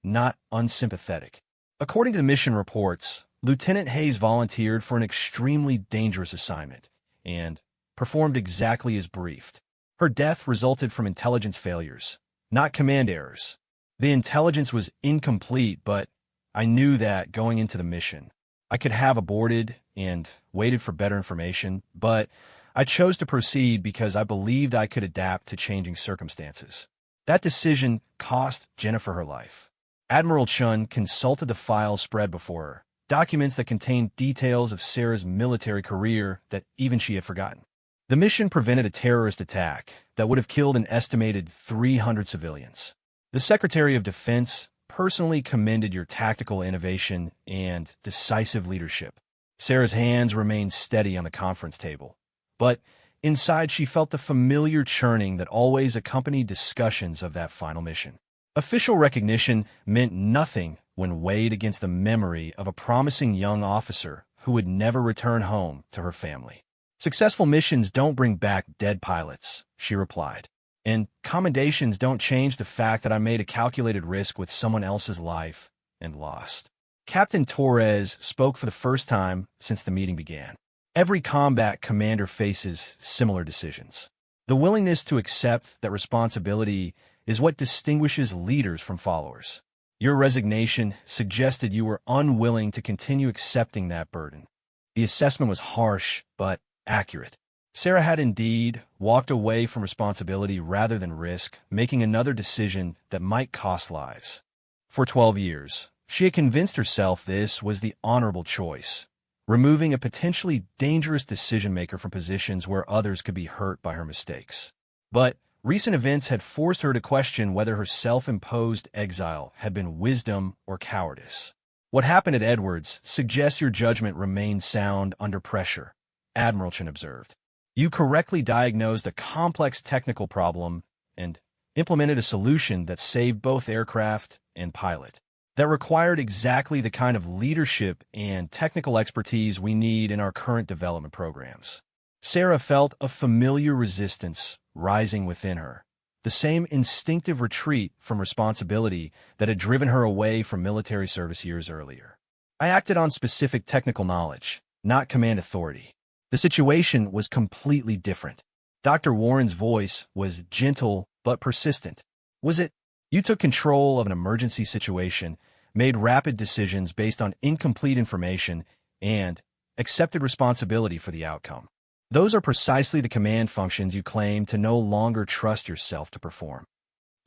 not unsympathetic. According to the mission reports, Lieutenant Hayes volunteered for an extremely dangerous assignment and performed exactly as briefed. Her death resulted from intelligence failures, not command errors. The intelligence was incomplete, but I knew that going into the mission. I could have aborted and waited for better information, but I chose to proceed because I believed I could adapt to changing circumstances. That decision cost Jennifer her life. Admiral Chun consulted the files spread before her, documents that contained details of Sarah's military career that even she had forgotten. The mission prevented a terrorist attack that would have killed an estimated 300 civilians. The Secretary of Defense personally commended your tactical innovation and decisive leadership. Sarah's hands remained steady on the conference table, but inside she felt the familiar churning that always accompanied discussions of that final mission. Official recognition meant nothing when weighed against the memory of a promising young officer who would never return home to her family. Successful missions don't bring back dead pilots, she replied. And commendations don't change the fact that I made a calculated risk with someone else's life and lost. Captain Torres spoke for the first time since the meeting began. Every combat commander faces similar decisions. The willingness to accept that responsibility is what distinguishes leaders from followers. Your resignation suggested you were unwilling to continue accepting that burden. The assessment was harsh, but accurate. Sarah had indeed walked away from responsibility rather than risk, making another decision that might cost lives. For 12 years, she had convinced herself this was the honorable choice, removing a potentially dangerous decision-maker from positions where others could be hurt by her mistakes. But recent events had forced her to question whether her self-imposed exile had been wisdom or cowardice. What happened at Edwards suggests your judgment remained sound under pressure, Admiral Chen observed. You correctly diagnosed a complex technical problem and implemented a solution that saved both aircraft and pilot. That required exactly the kind of leadership and technical expertise we need in our current development programs. Sarah felt a familiar resistance rising within her, the same instinctive retreat from responsibility that had driven her away from military service years earlier. I acted on specific technical knowledge, not command authority. The situation was completely different. Dr. Warren's voice was gentle but persistent. Was it? You took control of an emergency situation, made rapid decisions based on incomplete information, and accepted responsibility for the outcome. Those are precisely the command functions you claim to no longer trust yourself to perform.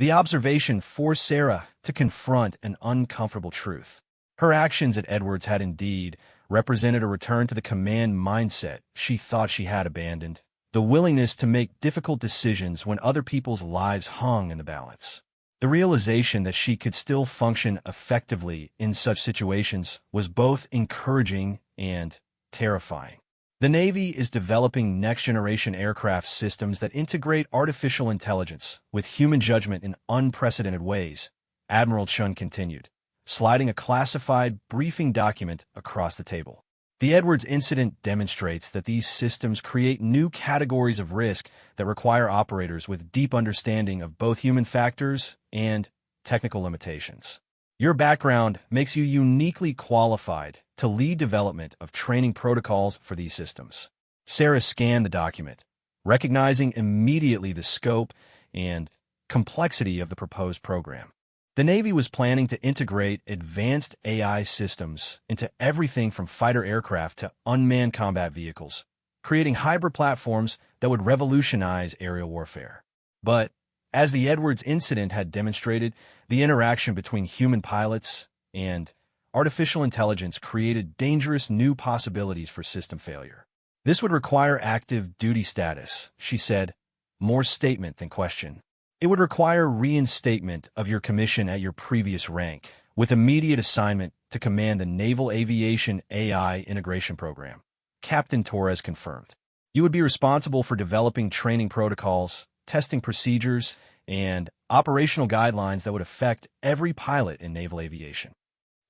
The observation forced Sarah to confront an uncomfortable truth. Her actions at Edwards had indeed represented a return to the command mindset she thought she had abandoned, the willingness to make difficult decisions when other people's lives hung in the balance. The realization that she could still function effectively in such situations was both encouraging and terrifying. The Navy is developing next-generation aircraft systems that integrate artificial intelligence with human judgment in unprecedented ways, Admiral Chun continued, sliding a classified briefing document across the table. The Edwards incident demonstrates that these systems create new categories of risk that require operators with deep understanding of both human factors and technical limitations. Your background makes you uniquely qualified to lead development of training protocols for these systems. Sarah scanned the document, recognizing immediately the scope and complexity of the proposed program. The Navy was planning to integrate advanced AI systems into everything from fighter aircraft to unmanned combat vehicles, creating hybrid platforms that would revolutionize aerial warfare. But, as the Edwards incident had demonstrated, the interaction between human pilots and artificial intelligence created dangerous new possibilities for system failure. This would require active duty status, she said, more statement than question. It would require reinstatement of your commission at your previous rank, with immediate assignment to command the Naval Aviation AI Integration Program. Captain Torres confirmed. You would be responsible for developing training protocols, testing procedures, and operational guidelines that would affect every pilot in naval aviation.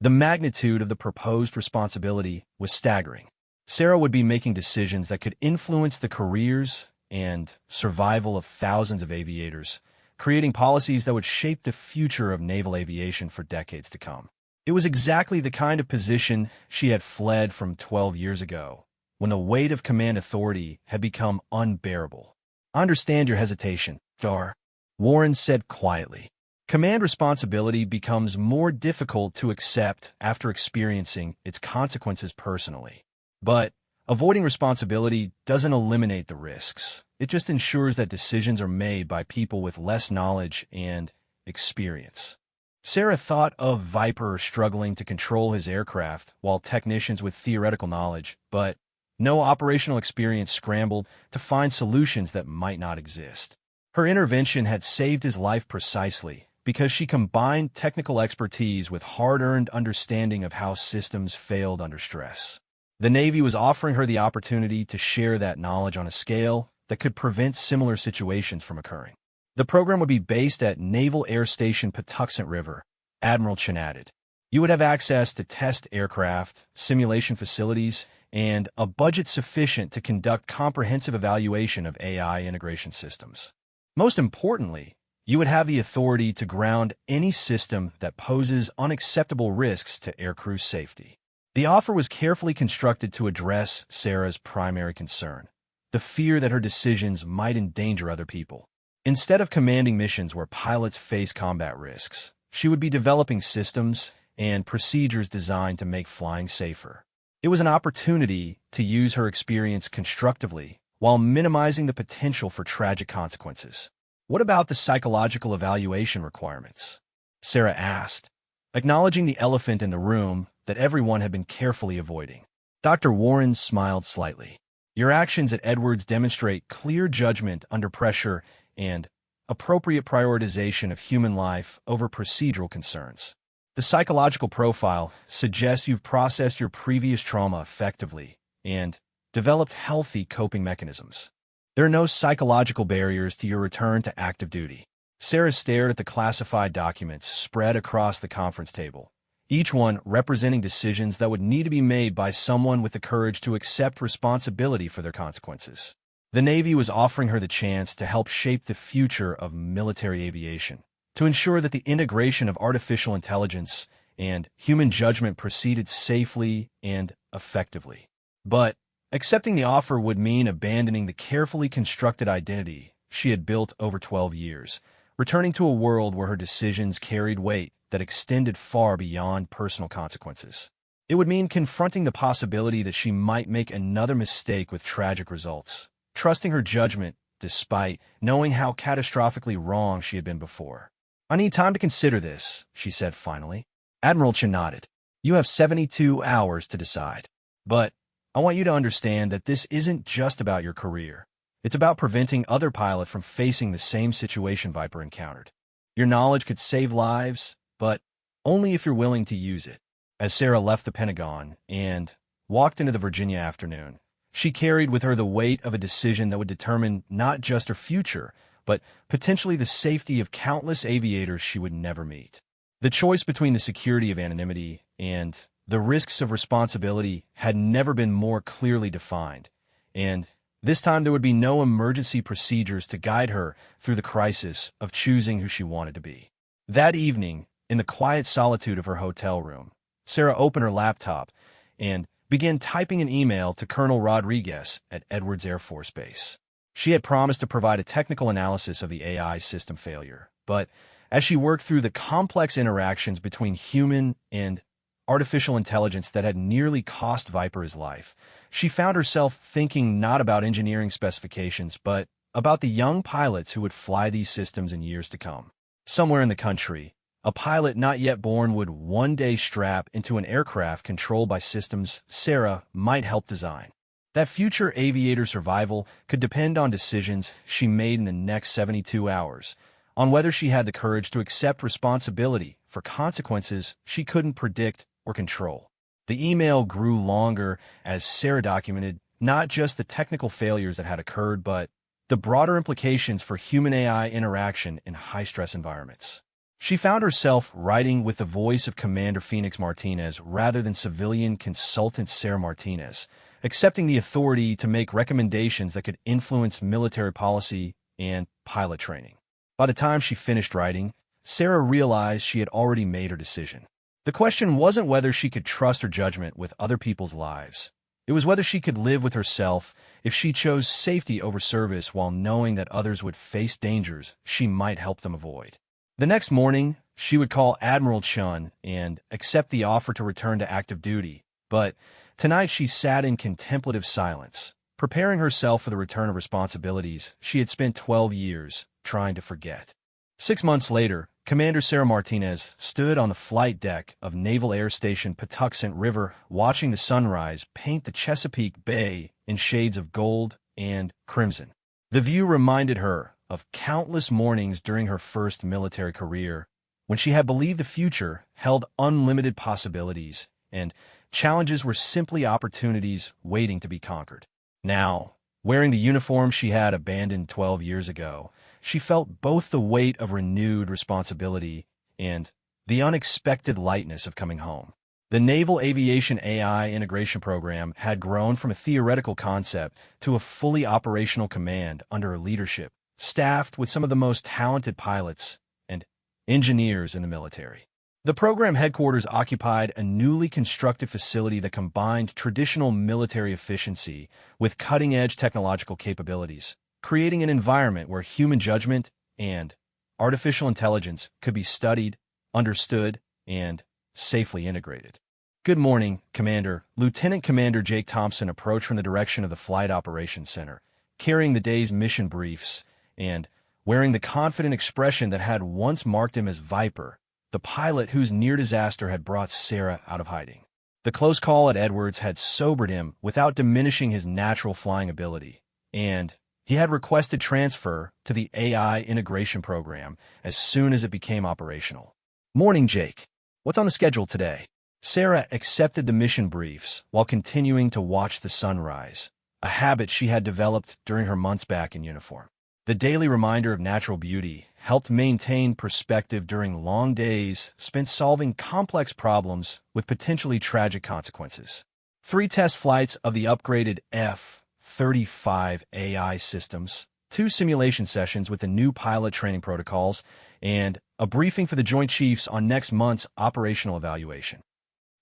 The magnitude of the proposed responsibility was staggering. Sarah would be making decisions that could influence the careers and survival of thousands of aviators, creating policies that would shape the future of naval aviation for decades to come. It was exactly the kind of position she had fled from 12 years ago, when the weight of command authority had become unbearable. I understand your hesitation, Dar, Warren said quietly. Command responsibility becomes more difficult to accept after experiencing its consequences personally. But avoiding responsibility doesn't eliminate the risks. It just ensures that decisions are made by people with less knowledge and experience. Sarah thought of Viper struggling to control his aircraft while technicians with theoretical knowledge, but no operational experience scrambled to find solutions that might not exist. Her intervention had saved his life precisely because she combined technical expertise with hard-earned understanding of how systems failed under stress. The Navy was offering her the opportunity to share that knowledge on a scale that could prevent similar situations from occurring. The program would be based at Naval Air Station Patuxent River, Admiral Chen added. You would have access to test aircraft, simulation facilities, and a budget sufficient to conduct comprehensive evaluation of AI integration systems. Most importantly, you would have the authority to ground any system that poses unacceptable risks to aircrew safety. The offer was carefully constructed to address Sarah's primary concern, the fear that her decisions might endanger other people. Instead of commanding missions where pilots face combat risks, she would be developing systems and procedures designed to make flying safer. It was an opportunity to use her experience constructively while minimizing the potential for tragic consequences. What about the psychological evaluation requirements? Sarah asked, acknowledging the elephant in the room that everyone had been carefully avoiding. Dr. Warren smiled slightly. Your actions at Edwards demonstrate clear judgment under pressure and appropriate prioritization of human life over procedural concerns. The psychological profile suggests you've processed your previous trauma effectively and developed healthy coping mechanisms. There are no psychological barriers to your return to active duty. Sarah stared at the classified documents spread across the conference table, each one representing decisions that would need to be made by someone with the courage to accept responsibility for their consequences. The Navy was offering her the chance to help shape the future of military aviation, to ensure that the integration of artificial intelligence and human judgment proceeded safely and effectively. But accepting the offer would mean abandoning the carefully constructed identity she had built over 12 years, returning to a world where her decisions carried weight that extended far beyond personal consequences. It would mean confronting the possibility that she might make another mistake with tragic results, trusting her judgment despite knowing how catastrophically wrong she had been before. "I need time to consider this," she said finally. Admiral Chen nodded. "You have 72 hours to decide. But I want you to understand that this isn't just about your career. It's about preventing other pilots from facing the same situation Viper encountered. Your knowledge could save lives, but only if you're willing to use it." As Sarah left the Pentagon and walked into the Virginia afternoon, she carried with her the weight of a decision that would determine not just her future, but potentially the safety of countless aviators she would never meet. The choice between the security of anonymity and the risks of responsibility had never been more clearly defined, and this time there would be no emergency procedures to guide her through the crisis of choosing who she wanted to be. That evening, in the quiet solitude of her hotel room, Sarah opened her laptop and began typing an email to Colonel Rodriguez at Edwards Air Force Base. She had promised to provide a technical analysis of the AI system failure, but as she worked through the complex interactions between human and artificial intelligence that had nearly cost Viper his life, she found herself thinking not about engineering specifications, but about the young pilots who would fly these systems in years to come. Somewhere in the country, a pilot not yet born would one day strap into an aircraft controlled by systems Sarah might help design. That future aviator survival could depend on decisions she made in the next 72 hours, on whether she had the courage to accept responsibility for consequences she couldn't predict or control. The email grew longer as Sarah documented not just the technical failures that had occurred, but the broader implications for human-AI interaction in high-stress environments. She found herself writing with the voice of Commander Phoenix Martinez rather than civilian consultant Sarah Martinez, accepting the authority to make recommendations that could influence military policy and pilot training. By the time she finished writing, Sarah realized she had already made her decision. The question wasn't whether she could trust her judgment with other people's lives. It was whether she could live with herself if she chose safety over service while knowing that others would face dangers she might help them avoid. The next morning, she would call Admiral Chun and accept the offer to return to active duty, but tonight she sat in contemplative silence, preparing herself for the return of responsibilities she had spent 12 years trying to forget. 6 months later, Commander Sarah Martinez stood on the flight deck of Naval Air Station Patuxent River watching the sunrise paint the Chesapeake Bay in shades of gold and crimson. The view reminded her of countless mornings during her first military career, when she had believed the future held unlimited possibilities and challenges were simply opportunities waiting to be conquered. Now, wearing the uniform she had abandoned 12 years ago, she felt both the weight of renewed responsibility and the unexpected lightness of coming home. The Naval Aviation AI Integration Program had grown from a theoretical concept to a fully operational command under her leadership, staffed with some of the most talented pilots and engineers in the military. The program headquarters occupied a newly constructed facility that combined traditional military efficiency with cutting-edge technological capabilities, creating an environment where human judgment and artificial intelligence could be studied, understood, and safely integrated. "Good morning, Commander." Lieutenant Commander Jake Thompson approached from the direction of the Flight Operations Center, carrying the day's mission briefs and wearing the confident expression that had once marked him as Viper, the pilot whose near disaster had brought Sarah out of hiding. The close call at Edwards had sobered him without diminishing his natural flying ability, and he had requested transfer to the AI integration program as soon as it became operational. "Morning, Jake." What's on the schedule today? Sarah accepted the mission briefs while continuing to watch the sunrise, a habit she had developed during her months back in uniform. The daily reminder of natural beauty helped maintain perspective during long days spent solving complex problems with potentially tragic consequences. 3 test flights of the upgraded F-35 AI systems, 2 simulation sessions with the new pilot training protocols, and a briefing for the Joint Chiefs on next month's operational evaluation.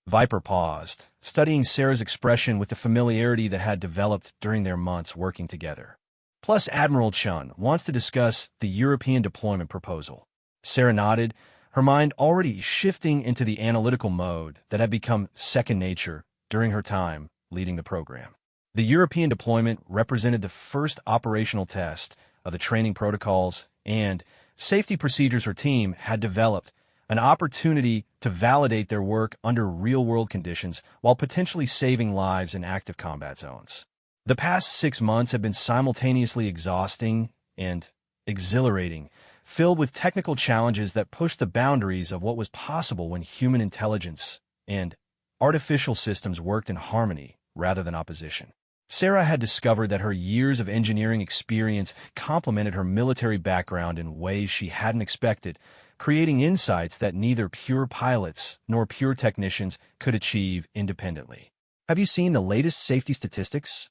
Viper paused, studying Sarah's expression with the familiarity that had developed during their months working together. Plus, Admiral Chun wants to discuss the European deployment proposal. Sarah nodded, her mind already shifting into the analytical mode that had become second nature during her time leading the program. The European deployment represented the first operational test of the training protocols and safety procedures her team had developed, an opportunity to validate their work under real-world conditions while potentially saving lives in active combat zones. The past 6 months have been simultaneously exhausting and exhilarating, filled with technical challenges that pushed the boundaries of what was possible when human intelligence and artificial systems worked in harmony rather than opposition. Sarah had discovered that her years of engineering experience complemented her military background in ways she hadn't expected, creating insights that neither pure pilots nor pure technicians could achieve independently. Have you seen the latest safety statistics?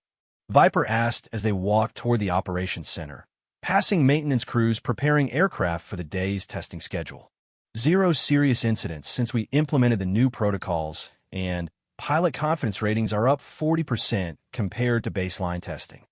Viper asked as they walked toward the operations center, passing maintenance crews preparing aircraft for the day's testing schedule. 0 serious incidents since we implemented the new protocols, and pilot confidence ratings are up 40% compared to baseline testing.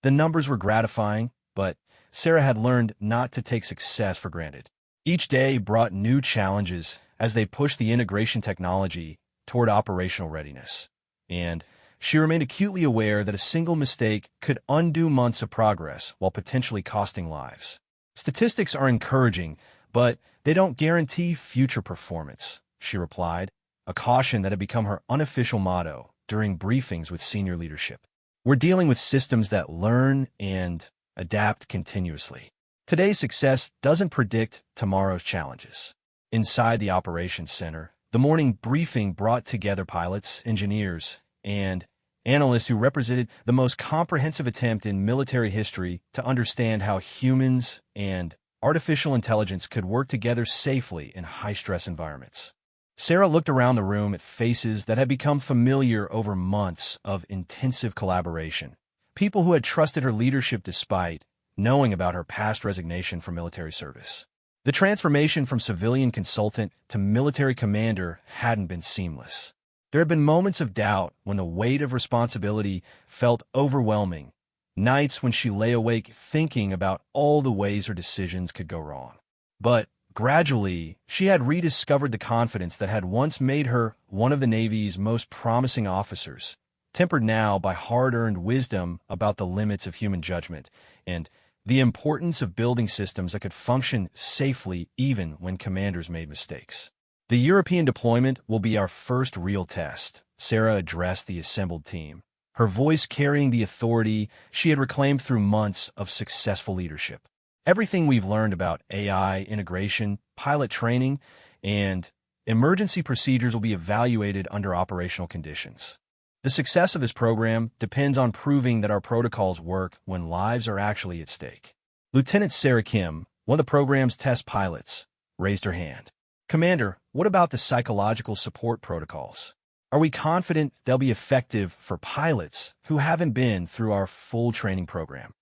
The numbers were gratifying, but Sarah had learned not to take success for granted. Each day brought new challenges as they pushed the integration technology toward operational readiness, and she remained acutely aware that a single mistake could undo months of progress while potentially costing lives. Statistics are encouraging, but they don't guarantee future performance, she replied, a caution that had become her unofficial motto during briefings with senior leadership. We're dealing with systems that learn and adapt continuously. Today's success doesn't predict tomorrow's challenges. Inside the operations center, the morning briefing brought together pilots, engineers, and analysts who represented the most comprehensive attempt in military history to understand how humans and artificial intelligence could work together safely in high-stress environments. Sarah looked around the room at faces that had become familiar over months of intensive collaboration, people who had trusted her leadership despite knowing about her past resignation from military service. The transformation from civilian consultant to military commander hadn't been seamless. There had been moments of doubt when the weight of responsibility felt overwhelming, nights when she lay awake thinking about all the ways her decisions could go wrong. But gradually, she had rediscovered the confidence that had once made her one of the Navy's most promising officers, tempered now by hard-earned wisdom about the limits of human judgment and the importance of building systems that could function safely even when commanders made mistakes. The European deployment will be our first real test, Sarah addressed the assembled team, her voice carrying the authority she had reclaimed through months of successful leadership. Everything we've learned about AI integration, pilot training, and emergency procedures will be evaluated under operational conditions. The success of this program depends on proving that our protocols work when lives are actually at stake. Lieutenant Sarah Kim, one of the program's test pilots, raised her hand. Commander, what about the psychological support protocols? Are we confident they'll be effective for pilots who haven't been through our full training program?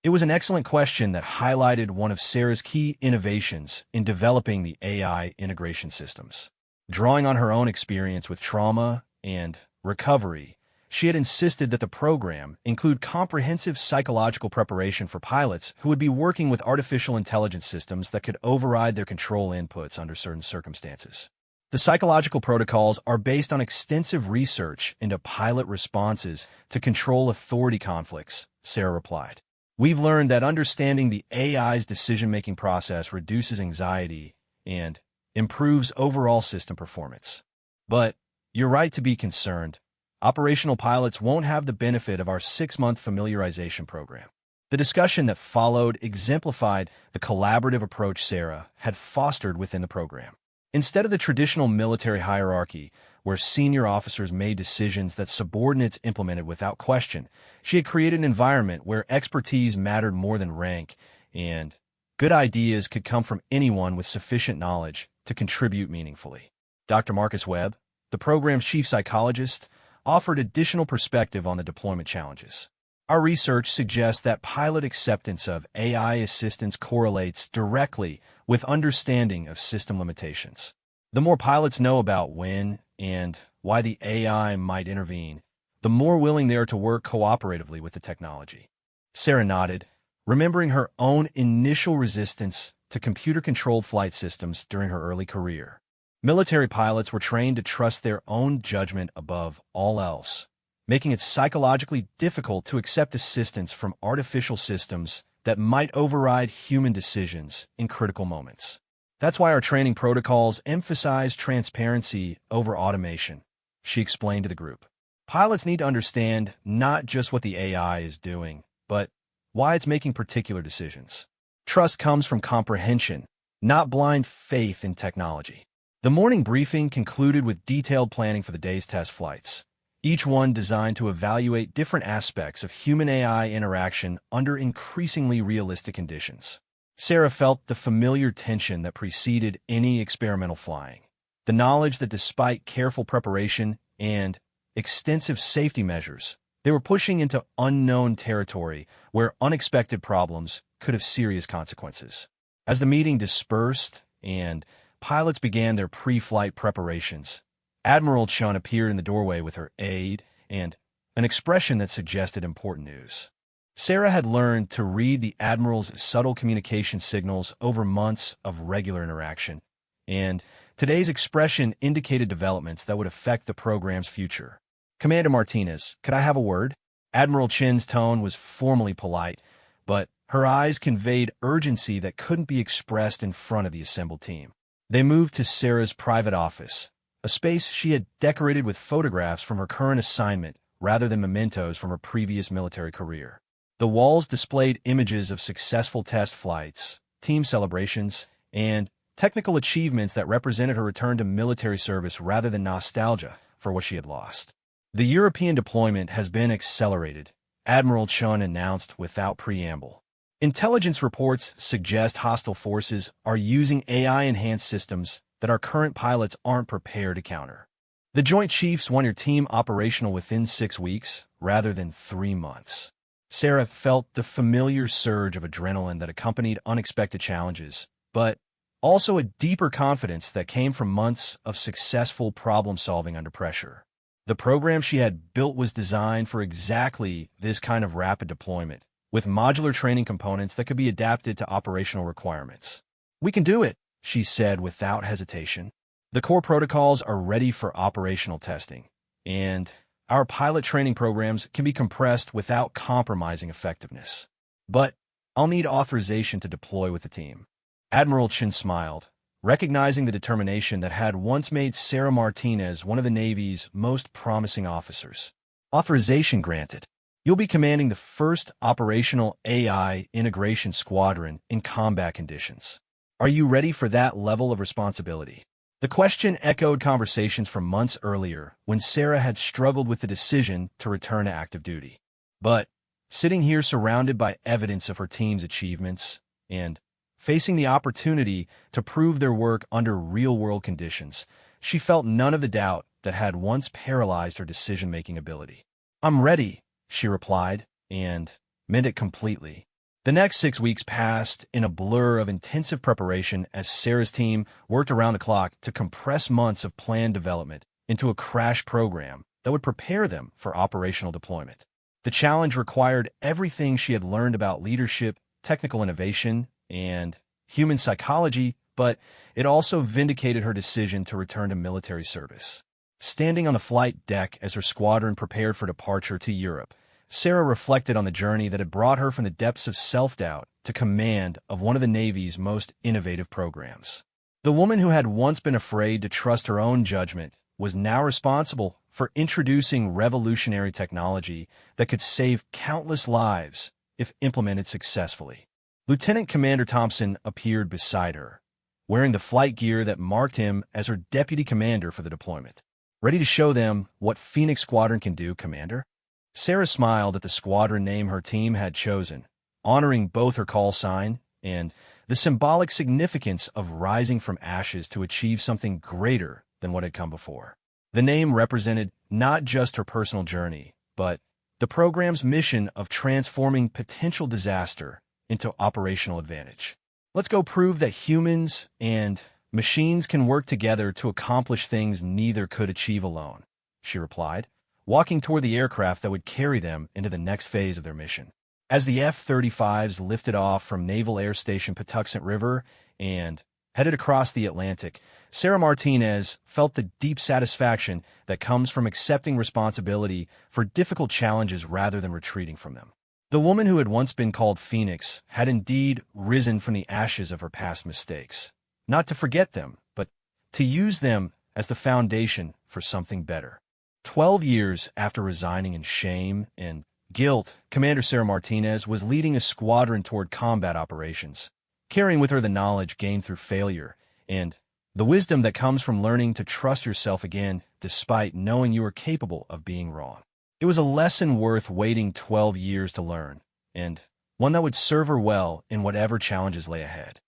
It was an excellent question that highlighted one of Sarah's key innovations in developing the AI integration systems. Drawing on her own experience with trauma and recovery, she had insisted that the program include comprehensive psychological preparation for pilots who would be working with artificial intelligence systems that could override their control inputs under certain circumstances. The psychological protocols are based on extensive research into pilot responses to control authority conflicts, Sarah replied. We've learned that understanding the AI's decision-making process reduces anxiety and improves overall system performance. But you're right to be concerned. Operational pilots won't have the benefit of our 6-month familiarization program. The discussion that followed exemplified the collaborative approach Sarah had fostered within the program. Instead of the traditional military hierarchy, where senior officers made decisions that subordinates implemented without question, she had created an environment where expertise mattered more than rank, and good ideas could come from anyone with sufficient knowledge to contribute meaningfully. Dr. Marcus Webb, the program's chief psychologist, offered additional perspective on the deployment challenges. Our research suggests that pilot acceptance of AI assistance correlates directly with understanding of system limitations. The more pilots know about when and why the AI might intervene, the more willing they are to work cooperatively with the technology. Sarah nodded, remembering her own initial resistance to computer-controlled flight systems during her early career. Military pilots were trained to trust their own judgment above all else, making it psychologically difficult to accept assistance from artificial systems that might override human decisions in critical moments. That's why our training protocols emphasize transparency over automation, she explained to the group. Pilots need to understand not just what the AI is doing, but why it's making particular decisions. Trust comes from comprehension, not blind faith in technology. The morning briefing concluded with detailed planning for the day's test flights, each one designed to evaluate different aspects of human-AI interaction under increasingly realistic conditions. Sarah felt the familiar tension that preceded any experimental flying. The knowledge that despite careful preparation and extensive safety measures, they were pushing into unknown territory where unexpected problems could have serious consequences. As the meeting dispersed and pilots began their pre-flight preparations, Admiral Chun appeared in the doorway with her aide and an expression that suggested important news. Sarah had learned to read the Admiral's subtle communication signals over months of regular interaction, and today's expression indicated developments that would affect the program's future. "Commander Martinez, could I have a word?" Admiral Chin's tone was formally polite, but her eyes conveyed urgency that couldn't be expressed in front of the assembled team. They moved to Sarah's private office, a space she had decorated with photographs from her current assignment rather than mementos from her previous military career. The walls displayed images of successful test flights, team celebrations, and technical achievements that represented her return to military service rather than nostalgia for what she had lost. "The European deployment has been accelerated," Admiral Chun announced without preamble. "Intelligence reports suggest hostile forces are using AI-enhanced systems that our current pilots aren't prepared to counter. The Joint Chiefs want your team operational within 6 weeks rather than 3 months." Sarah felt the familiar surge of adrenaline that accompanied unexpected challenges, but also a deeper confidence that came from months of successful problem-solving under pressure. The program she had built was designed for exactly this kind of rapid deployment, with modular training components that could be adapted to operational requirements. "We can do it," she said without hesitation. "The core protocols are ready for operational testing, and our pilot training programs can be compressed without compromising effectiveness. But I'll need authorization to deploy with the team." Admiral Chin smiled, recognizing the determination that had once made Sarah Martinez one of the Navy's most promising officers. "Authorization granted. You'll be commanding the first operational AI integration squadron in combat conditions. Are you ready for that level of responsibility?" The question echoed conversations from months earlier when Sarah had struggled with the decision to return to active duty. But sitting here surrounded by evidence of her team's achievements and facing the opportunity to prove their work under real-world conditions, she felt none of the doubt that had once paralyzed her decision-making ability. "I'm ready," she replied, and meant it completely. The next 6 weeks passed in a blur of intensive preparation as Sarah's team worked around the clock to compress months of planned development into a crash program that would prepare them for operational deployment. The challenge required everything she had learned about leadership, technical innovation, and human psychology, but it also vindicated her decision to return to military service. Standing on the flight deck as her squadron prepared for departure to Europe, Sarah reflected on the journey that had brought her from the depths of self-doubt to command of one of the Navy's most innovative programs. The woman who had once been afraid to trust her own judgment was now responsible for introducing revolutionary technology that could save countless lives if implemented successfully. Lieutenant Commander Thompson appeared beside her, wearing the flight gear that marked him as her deputy commander for the deployment. "Ready to show them what Phoenix Squadron can do, Commander?" Sarah smiled at the squadron name her team had chosen, honoring both her call sign and the symbolic significance of rising from ashes to achieve something greater than what had come before. The name represented not just her personal journey, but the program's mission of transforming potential disaster into operational advantage. "Let's go prove that humans and machines can work together to accomplish things neither could achieve alone," she replied, walking toward the aircraft that would carry them into the next phase of their mission. As the F-35s lifted off from Naval Air Station Patuxent River and headed across the Atlantic, Sarah Martinez felt the deep satisfaction that comes from accepting responsibility for difficult challenges rather than retreating from them. The woman who had once been called Phoenix had indeed risen from the ashes of her past mistakes, not to forget them, but to use them as the foundation for something better. 12 years after resigning in shame and guilt, Commander Sarah Martinez was leading a squadron toward combat operations, carrying with her the knowledge gained through failure and the wisdom that comes from learning to trust yourself again despite knowing you are capable of being wrong. It was a lesson worth waiting 12 years to learn, and one that would serve her well in whatever challenges lay ahead.